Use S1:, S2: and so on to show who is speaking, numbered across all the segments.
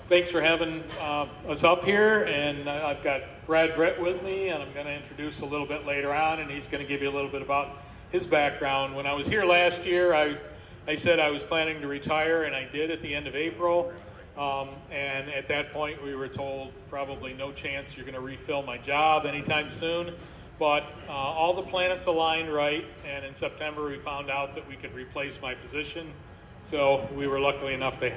S1: Thanks for having us up here, and I've got Britt with me, and I'm going to introduce a little bit later on, and he's going to give you a little bit about his background. When I was here last year, I said I was planning to retire, and I did at the end of April, and at that point we were told probably no chance you're going to refill my job anytime soon, but all the planets aligned right, and in September we found out that we could replace my position, so we were lucky enough to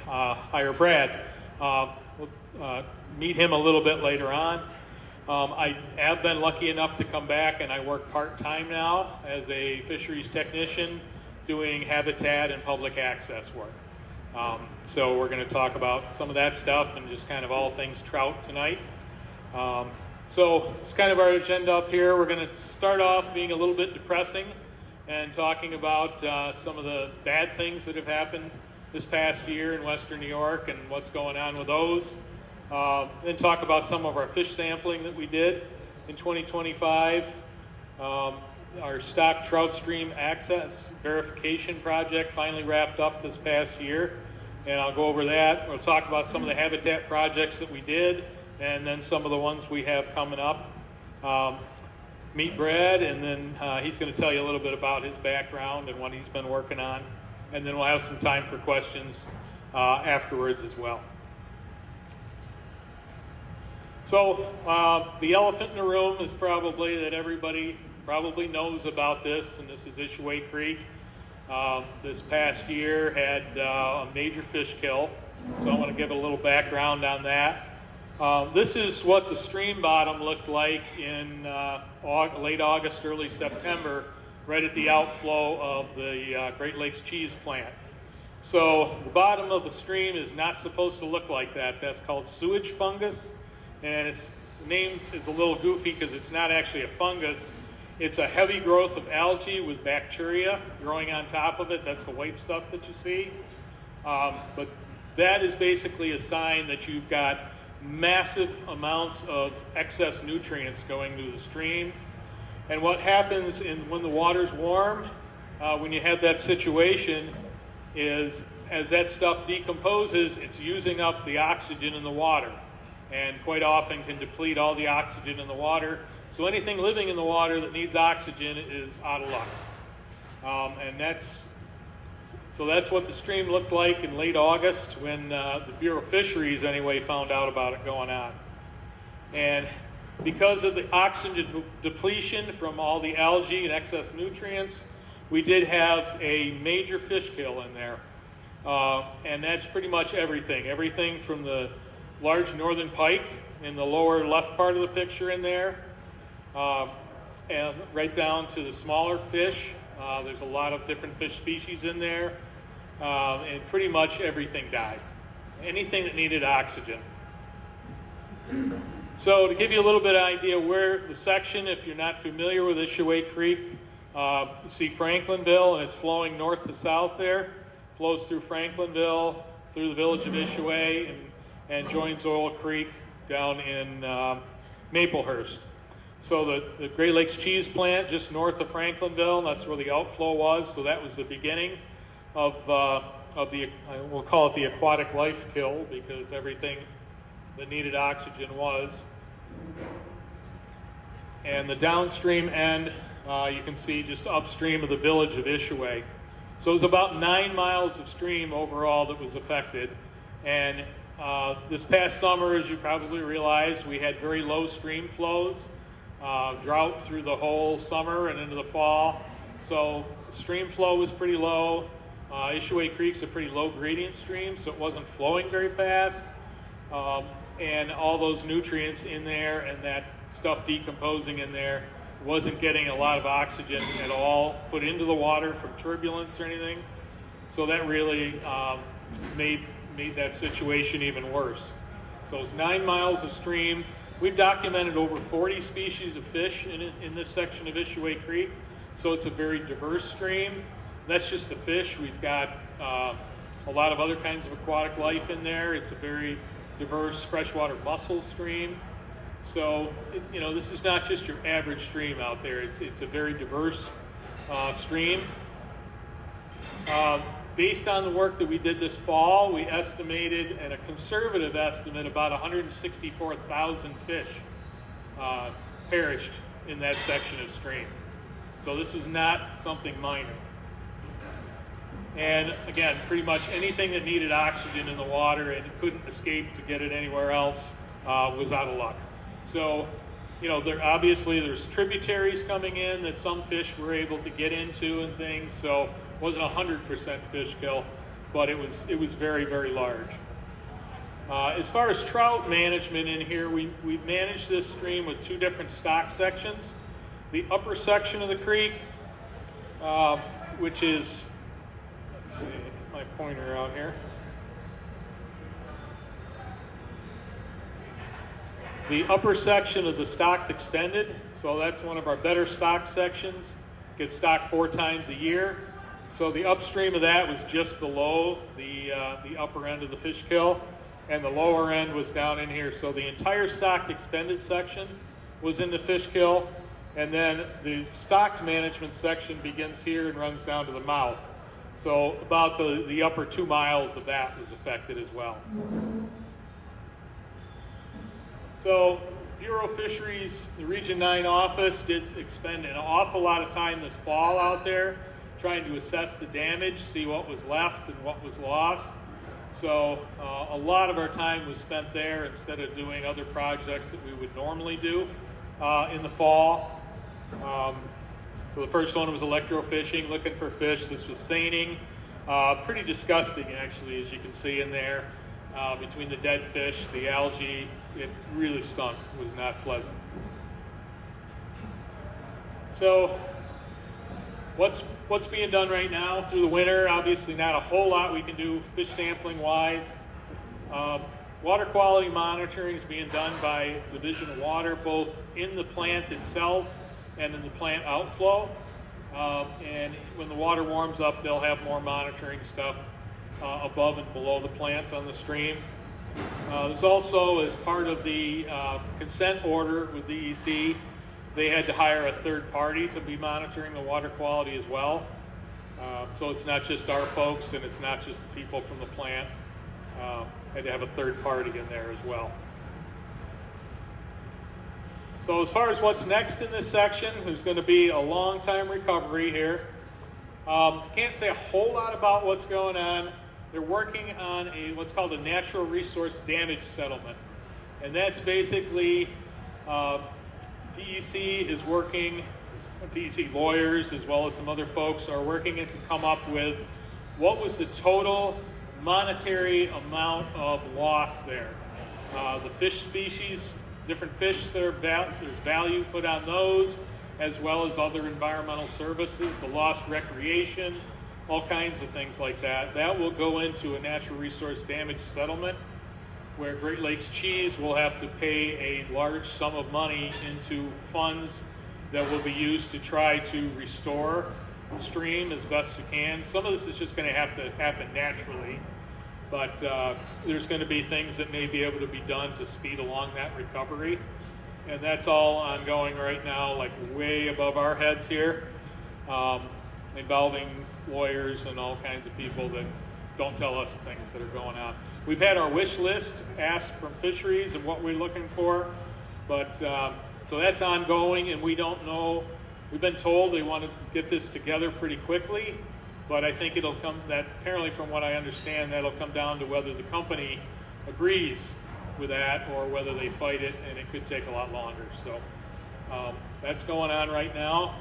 S1: hire Brad. We'll meet him a little bit later on. I have been lucky enough to come back, and I work part-time now as a fisheries technician doing habitat and public access work. So we're going to talk about some of that stuff and just kind of all things trout tonight. So it's kind of our agenda up here. We're going to start off being a little bit depressing and talking about some of the bad things that have happened this past year in Western New York and what's going on with those. Then talk about some of our fish sampling that we did in 2025. Our stock trout stream access verification project finally wrapped up this past year, and I'll go over that. We'll talk about some of the habitat projects that we did, and then some of the ones we have coming up. Meet Brad, and then he's going to tell you a little bit about his background and what he's been working on. And then we'll have some time for questions afterwards as well. So the elephant in the room is probably that everybody probably knows about this, and this is Ischua Creek. This past year had a major fish kill, so I want to give a little background on that. This is what the stream bottom looked like in late August, early September, right at the outflow of the Great Lakes cheese plant. So the bottom of the stream is not supposed to look like that. That's called sewage fungus, and its name is a little goofy because it's not actually a fungus. It's a heavy growth of algae with bacteria growing on top of it. That's the white stuff that you see. But that is basically a sign that you've got massive amounts of excess nutrients going to the stream. And what happens when the water's warm, when you have that situation, is as that stuff decomposes, it's using up the oxygen in the water, and quite often can deplete all the oxygen in the water. So anything living in the water that needs oxygen is out of luck. And that's what the stream looked like in late August when the Bureau of Fisheries, anyway, found out about it going on. And because of the oxygen depletion from all the algae and excess nutrients, we did have a major fish kill in there. And that's pretty much everything. Everything from the large northern pike in the lower left part of the picture in there, and right down to the smaller fish. There's a lot of different fish species in there, and pretty much everything died. Anything that needed oxygen. So to give you a little bit of idea where the section, if you're not familiar with Ischua Creek, you see Franklinville, and it's flowing north to south there. Flows through Franklinville, through the village of Ischua, and joins Oil Creek down in Maplehurst. So the Great Lakes cheese plant just north of Franklinville, that's where the outflow was. So that was the beginning of the, we'll call it the aquatic life kill, because everything that needed oxygen was. And the downstream end, you can see just upstream of the village of Ischua. So it was about 9 miles of stream overall that was affected. And this past summer, as you probably realize, we had very low stream flows, drought through the whole summer and into the fall. So stream flow was pretty low. Ischua Creek's a pretty low gradient stream, so it wasn't flowing very fast. And all those nutrients in there and that stuff decomposing in there wasn't getting a lot of oxygen at all put into the water from turbulence or anything. So that really made that situation even worse. So it's 9 miles of stream. We've documented over 40 species of fish in this section of Ischua Creek. So it's a very diverse stream. That's just the fish. We've got a lot of other kinds of aquatic life in there. It's a very diverse freshwater mussel stream. So, this is not just your average stream out there. It's a very diverse stream. Based on the work that we did this fall, we estimated, and a conservative estimate, about 164,000 fish perished in that section of stream. So this is not something minor. And again, pretty much anything that needed oxygen in the water and couldn't escape to get it anywhere else was out of luck. So, you know, there's tributaries coming in that some fish were able to get into and things. So it wasn't 100% fish kill, but it was very, very large. As far as trout management in here, we've managed this stream with two different stock sections. The upper section of the creek, which is, let's see, get my pointer out here. The upper section of the stocked extended, so that's one of our better stock sections. Gets stocked 4 times a year. So the upstream of that was just below the upper end of the fish kill, and the lower end was down in here. So the entire stocked extended section was in the fish kill, and then the stocked management section begins here and runs down to the mouth. So about the upper 2 miles of that was affected as well. So Bureau of Fisheries, the Region 9 office, did expend an awful lot of time this fall out there trying to assess the damage, see what was left and what was lost. So a lot of our time was spent there instead of doing other projects that we would normally do in the fall. So the first one was electrofishing, looking for fish. This was seining. Pretty disgusting, actually, as you can see in there. Between the dead fish, the algae, it really stunk. It was not pleasant. So what's being done right now through the winter? Obviously not a whole lot we can do fish sampling wise. Water quality monitoring is being done by Division of Water, both in the plant itself and in the plant outflow. And when the water warms up, they'll have more monitoring stuff above and below the plant on the stream. There's also, as part of the consent order with DEC, they had to hire a third party to be monitoring the water quality as well. So it's not just our folks and it's not just the people from the plant. Had to have a third party in there as well. So as far as what's next in this section, there's going to be a long time recovery here. Can't say a whole lot about what's going on. They're working on what's called a natural resource damage settlement. And that's basically DEC is working, DEC lawyers as well as some other folks are working to come up with what was the total monetary amount of loss there. The fish species, different fish, there's value put on those, as well as other environmental services, the lost recreation, all kinds of things like that. That will go into a natural resource damage settlement where Great Lakes Cheese will have to pay a large sum of money into funds that will be used to try to restore the stream as best you can. Some of this is just going to have to happen naturally, but there's going to be things that may be able to be done to speed along that recovery. And that's all ongoing right now, like way above our heads here, involving lawyers and all kinds of people that don't tell us things that are going on. We've had our wish list asked from fisheries and what we're looking for, but so that's ongoing, and we don't know. We've been told they want to get this together pretty quickly, but I think it'll come, that apparently from what I understand, that'll come down to whether the company agrees with that or whether they fight it, and it could take a lot longer. So that's going on right now.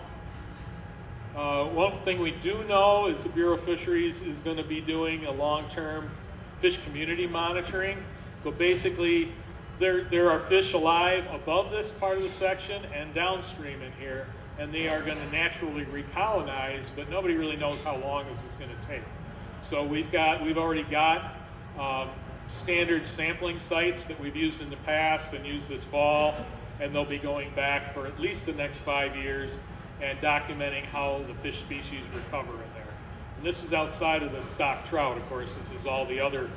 S1: One thing we do know is the Bureau of Fisheries is going to be doing a long-term fish community monitoring. So basically, there are fish alive above this part of the section and downstream in here, and they are going to naturally recolonize, but nobody really knows how long this is going to take. So we've already got standard sampling sites that we've used in the past and used this fall, and they'll be going back for at least the next 5 years and documenting how the fish species recover in there. And this is outside of the stock trout, of course. This is all the other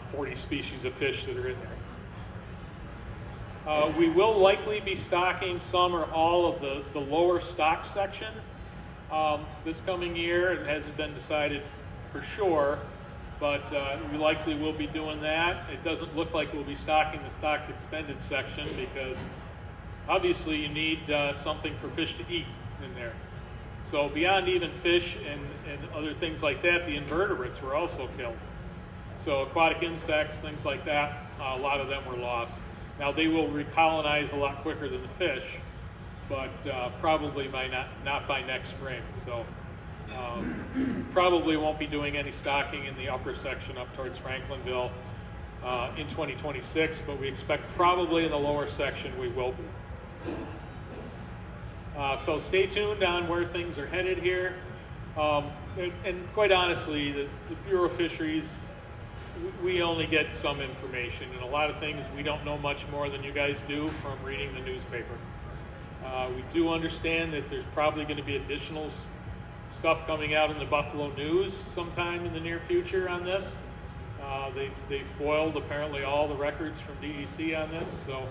S1: 40 species of fish that are in there. We will likely be stocking some or all of the lower stock section this coming year. It hasn't been decided for sure, but we likely will be doing that. It doesn't look like we'll be stocking the stocked extended section because obviously you need something for fish to eat in there. So beyond even fish and other things like that, the invertebrates were also killed. So aquatic insects, things like that, a lot of them were lost. Now they will recolonize a lot quicker than the fish, but probably not by next spring. So probably won't be doing any stocking in the upper section up towards Franklinville in 2026, but we expect probably in the lower section we will be. So stay tuned on where things are headed here. And quite honestly, the Bureau of Fisheries, we only get some information, and a lot of things we don't know much more than you guys do from reading the newspaper. We do understand that there's probably going to be additional stuff coming out in the Buffalo News sometime in the near future on this. They've foiled apparently all the records from DEC on this, so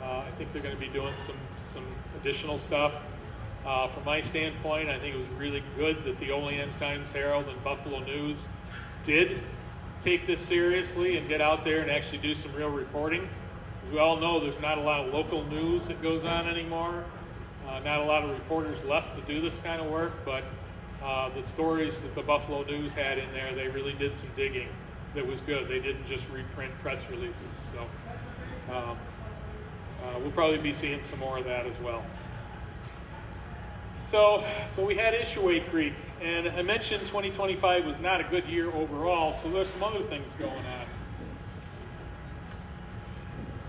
S1: I think they're going to be doing some additional stuff. From my standpoint, I think it was really good that the Olean Times-Herald and Buffalo News did take this seriously and get out there and actually do some real reporting. As we all know, there's not a lot of local news that goes on anymore. Not a lot of reporters left to do this kind of work, but the stories that the Buffalo News had in there, they really did some digging that was good. They didn't just reprint press releases. So we'll probably be seeing some more of that as well. So we had Ischua Creek, and I mentioned 2025 was not a good year overall, so there's some other things going on.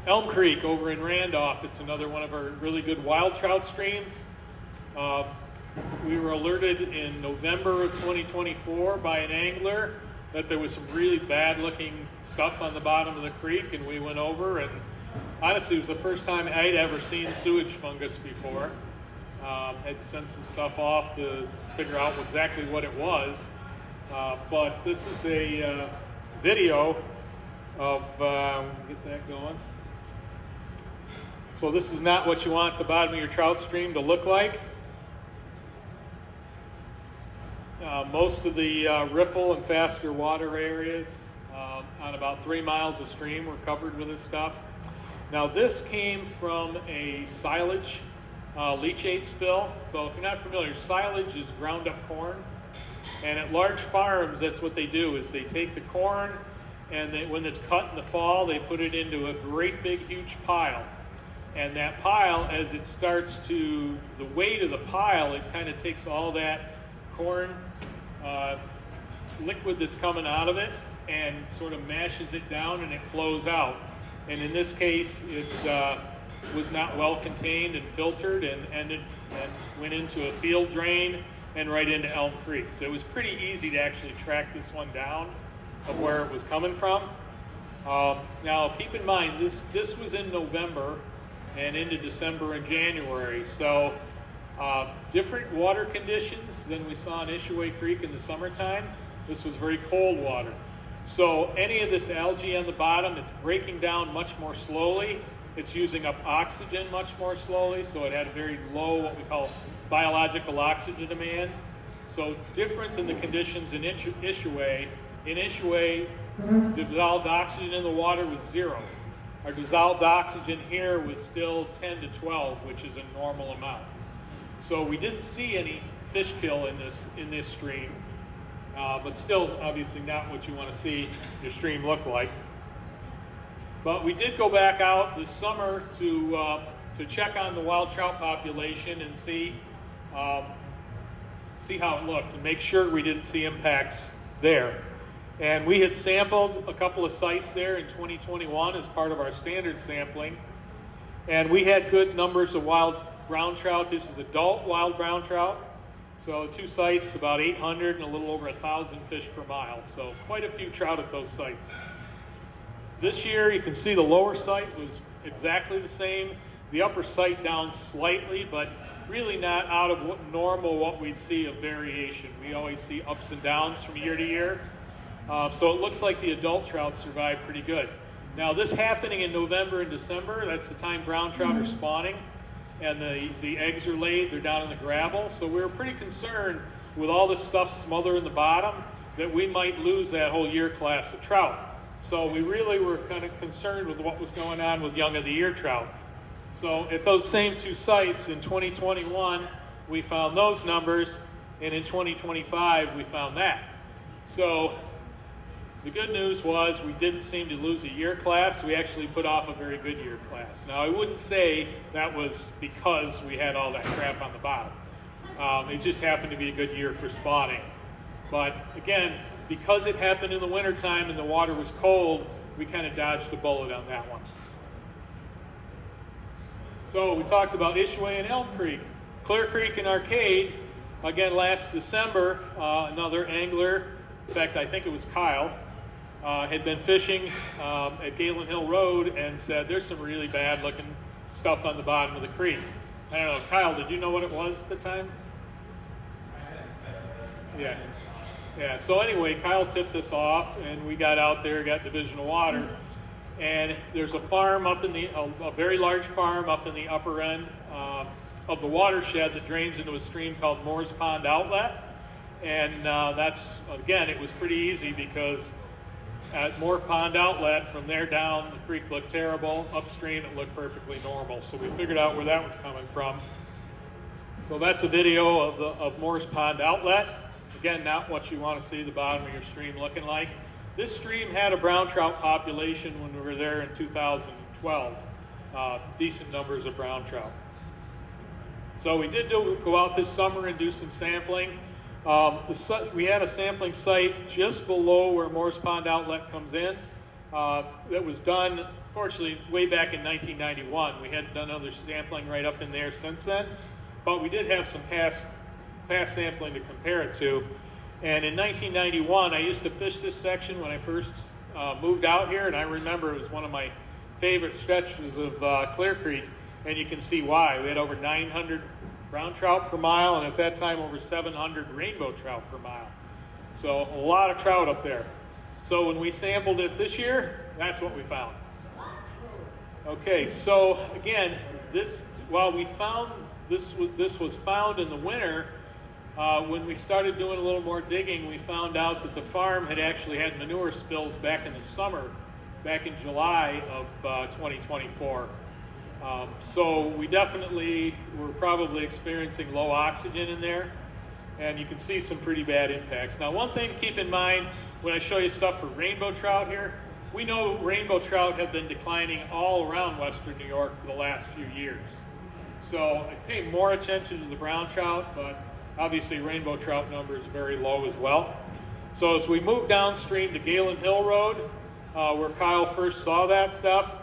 S1: Elm Creek over in Randolph, it's another one of our really good wild trout streams. We were alerted in November of 2024 by an angler that there was some really bad looking stuff on the bottom of the creek, and we went over, and honestly it was the first time I'd ever seen sewage fungus before. Had to send some stuff off to figure out exactly what it was. But this is a video of, get that going. So this is not what you want the bottom of your trout stream to look like. Most of the riffle and faster water areas on about 3 miles of stream were covered with this stuff. Now this came from a silage leachate spill. So if you're not familiar, silage is ground up corn, and at large farms that's what they do is they take the corn and when it's cut in the fall they put it into a great big huge pile, and that pile, as it starts to, the weight of the pile, it kind of takes all that corn liquid that's coming out of it and sort of mashes it down and it flows out. And in this case it was not well contained and filtered and went into a field drain and right into Elm Creek. So it was pretty easy to actually track this one down of where it was coming from. Now keep in mind, this was in November and into December and January. So different water conditions than we saw in Ischua Creek in the summertime. This was very cold water. So any of this algae on the bottom, it's breaking down much more slowly. It's using up oxygen much more slowly, so it had a very low, what we call biological oxygen demand. So different than the conditions in Ischua. In Ischua, dissolved oxygen in the water was 0. Our dissolved oxygen here was still 10 to 12, which is a normal amount. So we didn't see any fish kill in this stream, but still obviously not what you want to see your stream look like. But we did go back out this summer to check on the wild trout population and see how it looked and make sure we didn't see impacts there. And we had sampled a couple of sites there in 2021 as part of our standard sampling. And we had good numbers of wild brown trout. This is adult wild brown trout. So 2 sites, about 800 and a little over 1,000 fish per mile. So quite a few trout at those sites. This year, you can see the lower site was exactly the same. The upper site down slightly, but really not out of what we'd see of variation. We always see ups and downs from year to year. So it looks like the adult trout survived pretty good. Now this happening in November and December, that's the time brown trout are spawning. and the eggs are laid, they're down in the gravel. So we were pretty concerned with all this stuff smothered in the bottom that we might lose that whole year class of trout. So we really were kind of concerned with what was going on with young of the year trout. So at those same two sites in 2021, we found those numbers, and in 2025, we found that. So the good news was we didn't seem to lose a year class. We actually put off a very good year class. Now, I wouldn't say that was because we had all that crap on the bottom. It just happened to be a good year for spawning. But again, because it happened in the wintertime and the water was cold, we kind of dodged a bullet on that one. So we talked about Ischua and Elm Creek. Clear Creek and Arcade, again, last December, another angler, in fact, I think it was Kyle, had been fishing at Galen Hill Road and said, there's some really bad looking stuff on the bottom of the creek. I don't know, Kyle, did you know what it was at the time? Yeah, so anyway, Kyle tipped us off, and we got out there, got Division of Water, and there's a farm up in a very large farm up in the upper end of the watershed that drains into a stream called Moore's Pond Outlet. And that's, again, it was pretty easy because at Moore Pond Outlet, from there down, the creek looked terrible. Upstream, it looked perfectly normal. So we figured out where that was coming from. So that's a video of Moore's Pond Outlet. Again, not what you want to see the bottom of your stream looking like. This stream had a brown trout population when we were there in 2012. Decent numbers of brown trout. So we did go out this summer and do some sampling. We had a sampling site just below where Moore's Pond Outlet comes in. That was done, fortunately, way back in 1991. We hadn't done other sampling right up in there since then, but we did have some past sampling to compare it to. And in 1991, I used to fish this section when I first moved out here, and I remember it was one of my favorite stretches of Clear Creek, and you can see why. We had over 900 brown trout per mile, and at that time over 700 rainbow trout per mile. So a lot of trout up there. So when we sampled it this year, that's what we found. Okay, so again, while we found this was found in the winter, when we started doing a little more digging, we found out that the farm had actually had manure spills back in the summer, back in July of 2024. So we definitely were probably experiencing low oxygen in there, and you can see some pretty bad impacts. Now, one thing to keep in mind when I show you stuff for rainbow trout here, we know rainbow trout have been declining all around western New York for the last few years. So I pay more attention to the brown trout, but obviously rainbow trout number is very low as well. So as we move downstream to Galen Hill Road, where Kyle first saw that stuff,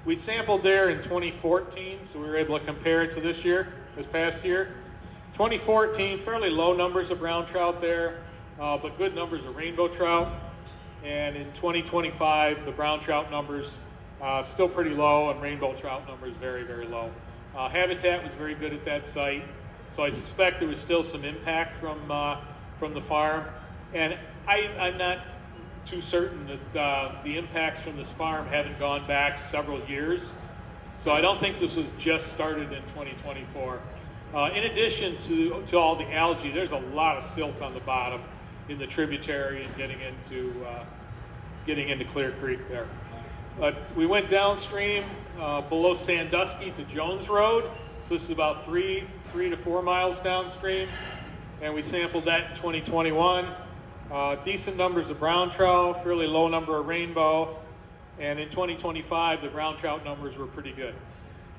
S1: we sampled there in 2014, so we were able to compare it to this past year. 2014, fairly low numbers of brown trout there, but good numbers of rainbow trout. And in 2025, the brown trout numbers still pretty low, and rainbow trout numbers very, very low. Habitat was very good at that site, so I suspect there was still some impact from the farm. And I'm not too certain that the impacts from this farm haven't gone back several years. So I don't think this was just started in 2024. In addition to all the algae, there's a lot of silt on the bottom in the tributary and getting into Clear Creek there. But we went downstream below Sandusky to Jones Road. So this is about 3 to 4 miles downstream. And we sampled that in 2021. Decent numbers of brown trout, fairly low number of rainbow. And in 2025, the brown trout numbers were pretty good.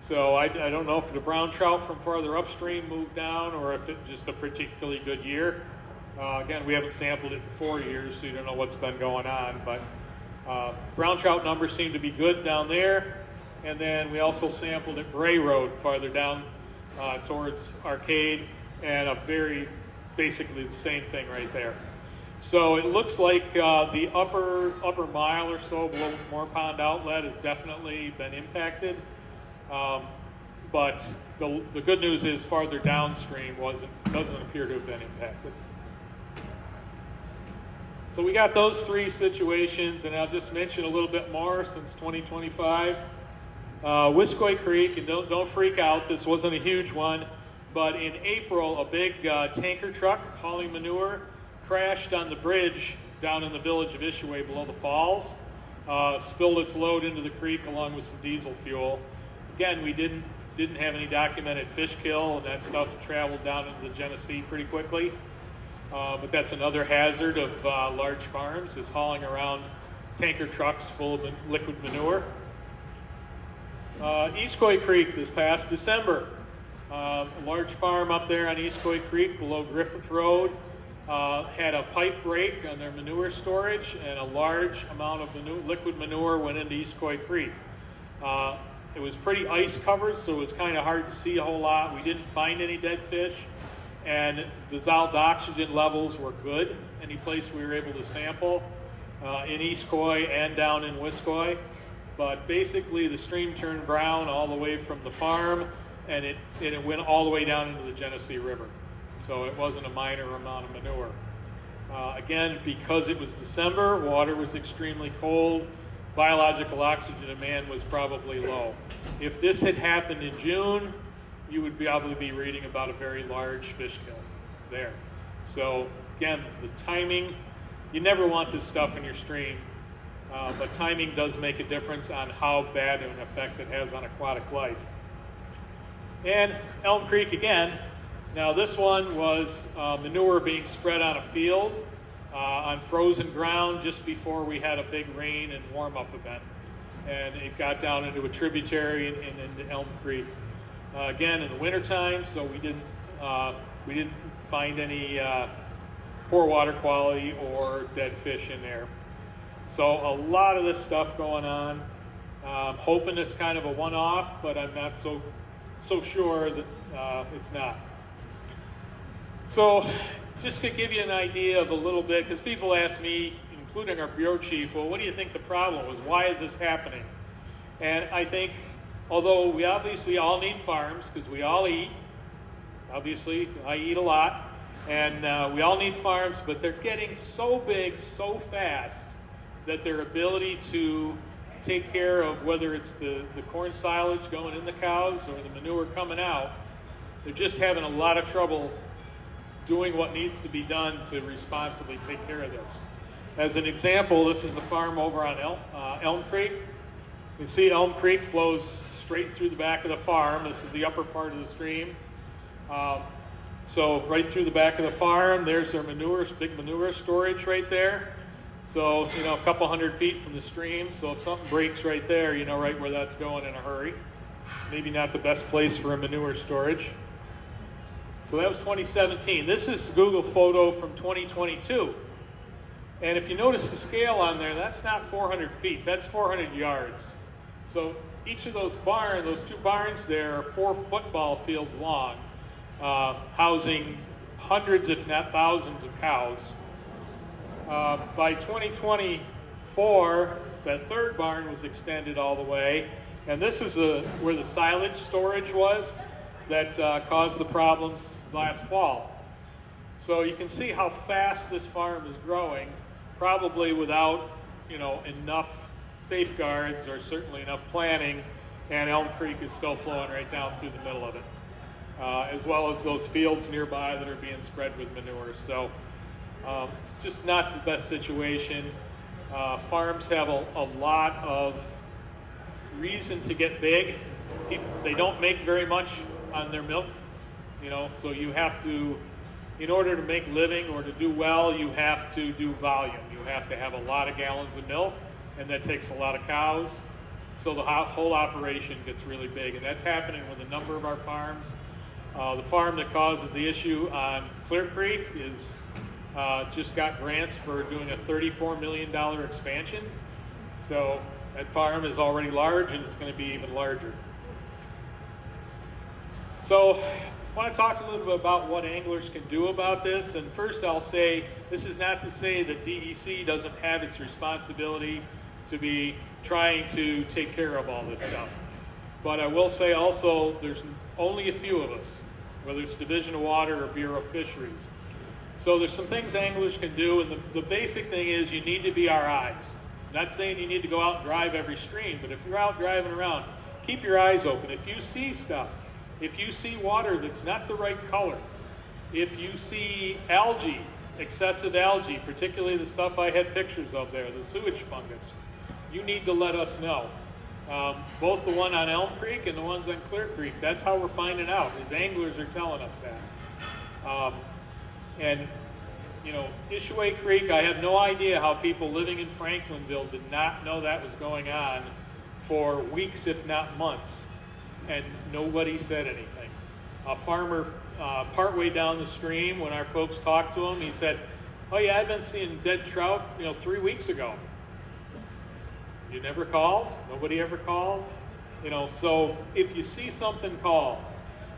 S1: So I don't know if the brown trout from farther upstream moved down or if it's just a particularly good year. Again, we haven't sampled it in 4 years, so you don't know what's been going on. But brown trout numbers seem to be good down there. And then we also sampled at Bray Road farther down towards Arcade, and basically the same thing right there. So it looks like the upper mile or so below Moore Pond Outlet has definitely been impacted. But the good news is farther downstream doesn't appear to have been impacted. So we got those 3 situations, and I'll just mention a little bit more since 2025. Ischua Creek, and don't freak out, this wasn't a huge one, but in April, a big tanker truck hauling manure crashed on the bridge down in the village of Ischua below the falls, spilled its load into the creek along with some diesel fuel. Again, we didn't have any documented fish kill, and that stuff traveled down into the Genesee pretty quickly. But that's another hazard of large farms, is hauling around tanker trucks full of liquid manure. Ischua Creek this past December. A large farm up there on Ischua Creek below Griffith Road had a pipe break on their manure storage, and a large amount of liquid manure went into Ischua Creek. It was pretty ice covered, so it was kind of hard to see a whole lot. We didn't find any dead fish, and dissolved oxygen levels were good any place we were able to sample in Ischua and down in Ischua. But basically the stream turned brown all the way from the farm, and it went all the way down into the Genesee River. So it wasn't a minor amount of manure. Again, because it was December, water was extremely cold, biological oxygen demand was probably low. If this had happened in June, you would probably be reading about a very large fish kill there. So again, the timing, you never want this stuff in your stream. But timing does make a difference on how bad an effect it has on aquatic life. And Elm Creek again. Now this one was manure being spread on a field on frozen ground just before we had a big rain and warm-up event. And it got down into a tributary and into Elm Creek. Again, in the wintertime, so we didn't find any poor water quality or dead fish in there. So a lot of this stuff going on. I'm hoping it's kind of a one-off, but I'm not so sure that it's not. So just to give you an idea of a little bit, because people ask me, including our bureau chief, well, what do you think the problem was? Why is this happening? And I think, although we obviously all need farms, because we all eat, obviously I eat a lot, and we all need farms, but they're getting so big so fast that their ability to take care of whether it's the corn silage going in the cows or the manure coming out, they're just having a lot of trouble doing what needs to be done to responsibly take care of this. As an example, this is the farm over on Elm Creek. You can see Elm Creek flows straight through the back of the farm. This is the upper part of the stream. So right through the back of the farm, there's their manure, big manure storage right there. So, a couple 100 feet from the stream, so if something breaks right there, you know right where that's going in a hurry. Maybe not the best place for a manure storage. So that was 2017. This is a Google photo from 2022. And if you notice the scale on there, that's not 400 feet, that's 400 yards. So each of those two barns there are 4 football fields long, housing hundreds, if not thousands, of cows. By 2024, that third barn was extended all the way, and this is where the silage storage was that caused the problems last fall. So you can see how fast this farm is growing, probably without enough safeguards or certainly enough planning, and Elm Creek is still flowing right down through the middle of it, as well as those fields nearby that are being spread with manure. So it's just not the best situation. Farms have a lot of reason to get big. They don't make very much on their milk, so you have to, in order to make a living or to do well, you have to do volume. You have to have a lot of gallons of milk, and that takes a lot of cows. So the whole operation gets really big, and that's happening with a number of our farms. The farm that causes the issue on Clear Creek is just got grants for doing a $34 million expansion. So that farm is already large, and it's going to be even larger. So I want to talk a little bit about what anglers can do about this. And first I'll say, this is not to say that DEC doesn't have its responsibility to be trying to take care of all this stuff. But I will say also, there's only a few of us, whether it's Division of Water or Bureau of Fisheries. So there's some things anglers can do, and the basic thing is you need to be our eyes. I'm not saying you need to go out and drive every stream, but if you're out driving around, keep your eyes open. If you see stuff, if you see water that's not the right color, if you see algae, excessive algae, particularly the stuff I had pictures of there, the sewage fungus, you need to let us know. Both the one on Elm Creek and the ones on Clear Creek, that's how we're finding out, is anglers are telling us that. And you know, Ischua Creek, I have no idea how people living in Franklinville did not know that was going on for weeks, if not months, and nobody said anything. A farmer partway down the stream, when our folks talked to him, he said, "Oh yeah, I've been seeing dead trout, 3 weeks ago." You never called? Nobody ever called? So if you see something, call.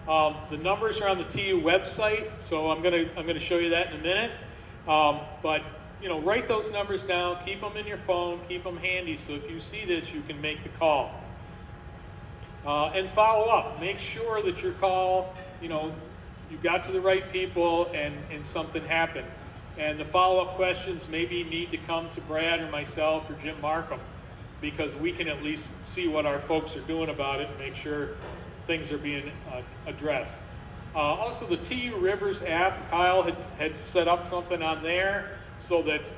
S1: The numbers are on the TU website, so I'm gonna show you that in a minute. But write those numbers down, keep them in your phone, keep them handy, so if you see this, you can make the call. And follow up. Make sure that your call, you got to the right people and something happened. And the follow-up questions maybe need to come to Brad or myself or Jim Markham, because we can at least see what our folks are doing about it and make sure things are being addressed. Also, the TU Rivers app, Kyle had set up something on there so that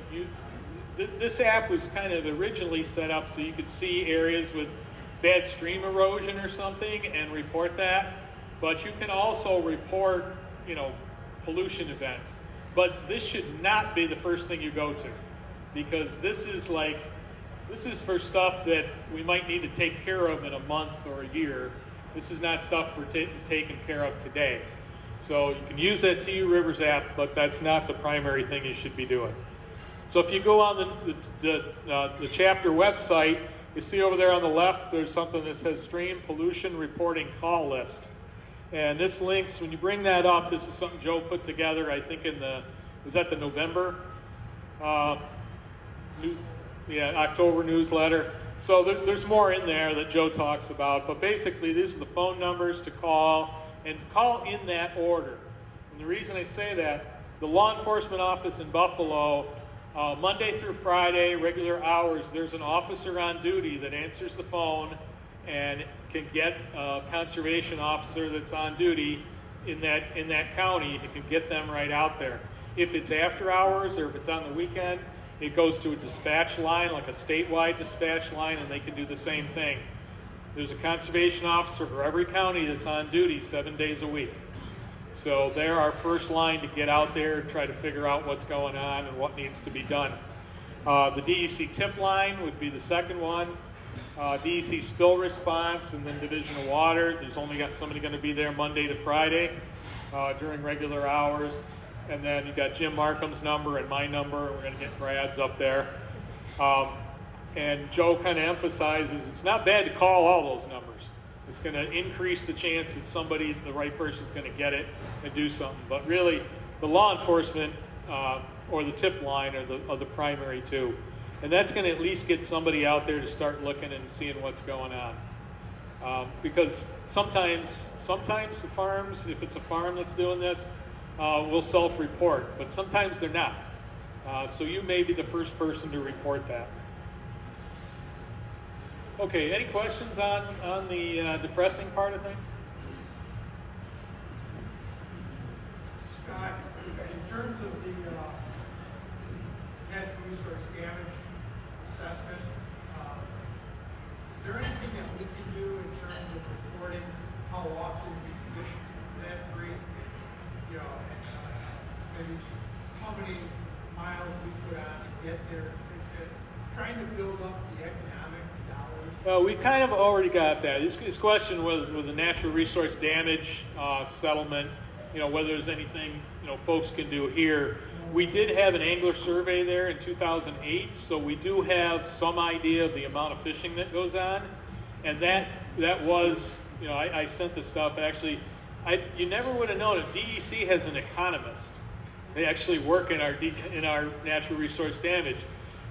S1: this app was kind of originally set up so you could see areas with bad stream erosion or something and report that. But you can also report, pollution events. But this should not be the first thing you go to, because this is for stuff that we might need to take care of in a month or a year. This is not stuff for taken care of today. So you can use that TU Rivers app, but that's not the primary thing you should be doing. So if you go on the chapter website, you see over there on the left, there's something that says Stream Pollution Reporting Call List. And this links, when you bring that up, this is something Joe put together, I think was that the November October newsletter. So there's more in there that Joe talks about, but basically these are the phone numbers to call, and call in that order. And the reason I say that, the law enforcement office in Buffalo, Monday through Friday, regular hours, there's an officer on duty that answers the phone and can get a conservation officer that's on duty in that county. He can get them right out there. If it's after hours or if it's on the weekend, it goes to a dispatch line, like a statewide dispatch line, and they can do the same thing. There's a conservation officer for every county that's on duty 7 days a week. So they're our first line to get out there and try to figure out what's going on and what needs to be done. The DEC tip line would be the second one. DEC spill response, and then Division of Water. There's only got somebody going to be there Monday to Friday during regular hours. And then you got Jim Markham's number and my number. We're going to get Brad's up there. And Joe kind of emphasizes it's not bad to call all those numbers. It's going to increase the chance that the right person's going to get it and do something. But really, the law enforcement or the tip line are the primary two. And that's going to at least get somebody out there to start looking and seeing what's going on. Because sometimes the farms, if it's a farm that's doing this, will self-report, but sometimes they're not. So you may be the first person to report that. Okay, any questions on the depressing part of things?
S2: Scott, in terms of the natural resource damage assessment, is there anything that we can do in terms of reporting how often we fish that creek? Maybe how many miles we put on to get there, fish it, trying to build up the economic dollars.
S1: Well, we kind of already got that. This question was with the natural resource damage settlement, whether there's anything, folks can do here. We did have an angler survey there in 2008, so we do have some idea of the amount of fishing that goes on. And that was, I sent the stuff, actually, you never would have known it. DEC has an economist. They actually work in our natural resource damage.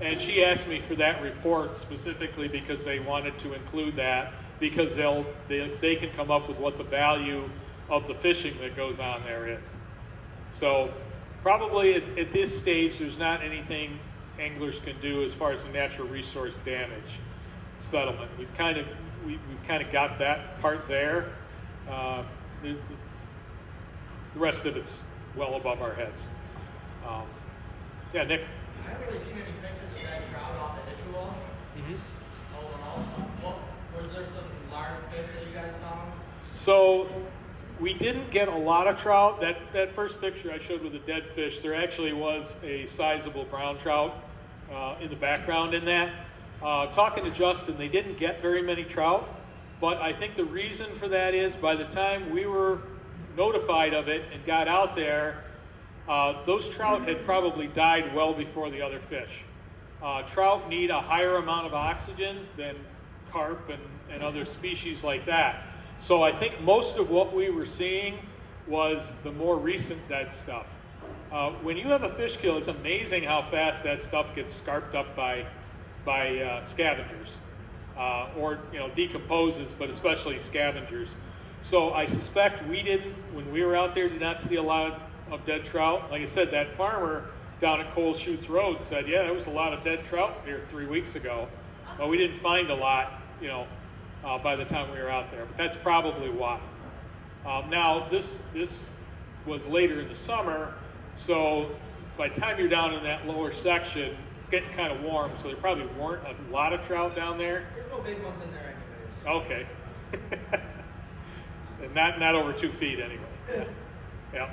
S1: And she asked me for that report specifically because they wanted to include that, because they can come up with what the value of the fishing that goes on there is. So probably at this stage, there's not anything anglers can do as far as the natural resource damage settlement. we've kind of got that part there. The rest of it's well above our heads. Yeah, Nick.
S3: I haven't really seen any pictures of that trout off the Ischua. Overall, was there some large fish that you guys found?
S1: So we didn't get a lot of trout. That first picture I showed with the dead fish, there actually was a sizable brown trout in the background in that. Talking to Justin, they didn't get very many trout, but I think the reason for that is by the time we were notified of it and got out there, those trout had probably died well before the other fish. Trout need a higher amount of oxygen than carp and other species like that. So I think most of what we were seeing was the more recent dead stuff. When you have a fish kill, it's amazing how fast that stuff gets scarped up by scavengers, or decomposes, but especially scavengers. So I suspect we didn't, when we were out there, did not see a lot of dead trout. Like I said, that farmer down at Cole Shoots Road said, yeah, there was a lot of dead trout here 3 weeks ago, but we didn't find a lot, by the time we were out there. But that's probably why. Now, this was later in the summer, so by the time you're down in that lower section, it's getting kind of warm, so there probably weren't a lot of trout down there.
S3: There's no big ones in there anyways.
S1: Okay. And not over 2 feet anyway. Yeah.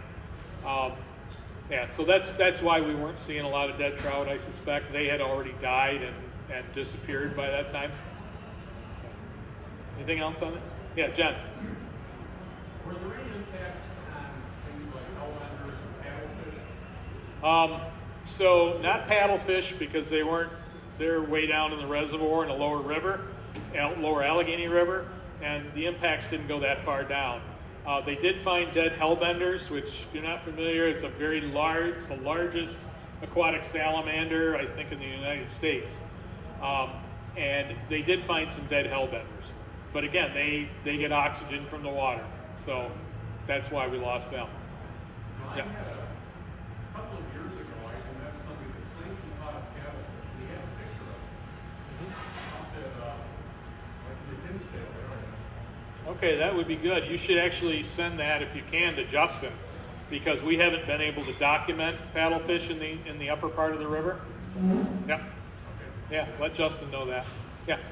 S1: Yeah, so that's why we weren't seeing a lot of dead trout, I suspect. They had already died and disappeared by that time. Anything else on it? Yeah, Jen.
S2: Were there any impacts on things like hellbenders and paddlefish?
S1: So not paddlefish because they're way down in the reservoir in a lower river, lower Allegheny River, and the impacts didn't go that far down. They did find dead hellbenders, which, if you're not familiar, it's the largest aquatic salamander, I think, in the United States. And they did find some dead hellbenders. But again, they get oxygen from the water, so that's why we lost them.
S2: I had a couple of years ago, I met somebody that claimed he caught a paddlefish. We had a picture of it. Up at the Hinsdale area.
S1: Okay, that would be good. You should actually send that, if you can, to Justin, because we haven't been able to document paddlefish in the upper part of the river. Yep.
S2: Okay.
S1: Yeah, let Justin know that. Yeah.
S4: Has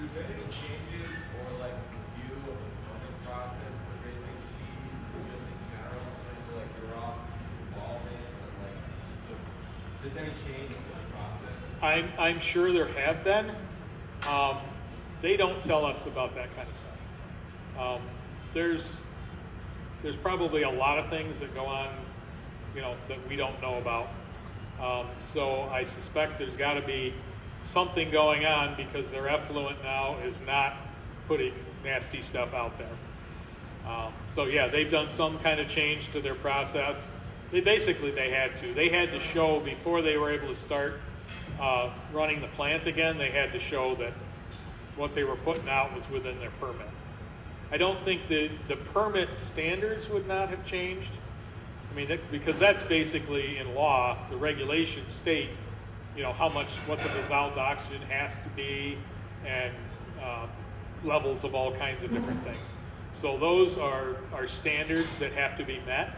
S4: there been any changes or review of the permit process for Great Lakes cheese, or just in general, in terms of your office's involvement, or just any change in the process?
S1: I'm sure there have been. They don't tell us about that kind of stuff. There's probably a lot of things that go on, that we don't know about. So I suspect there's got to be something going on because their effluent now is not putting nasty stuff out there. So yeah, they've done some kind of change to their process. They had to show before they were able to start running the plant again, they had to show that what they were putting out was within their permit. I don't think the permit standards would not have changed. I mean, because that's basically in law, the regulations state, what the dissolved oxygen has to be, and levels of all kinds of different things. So those are standards that have to be met.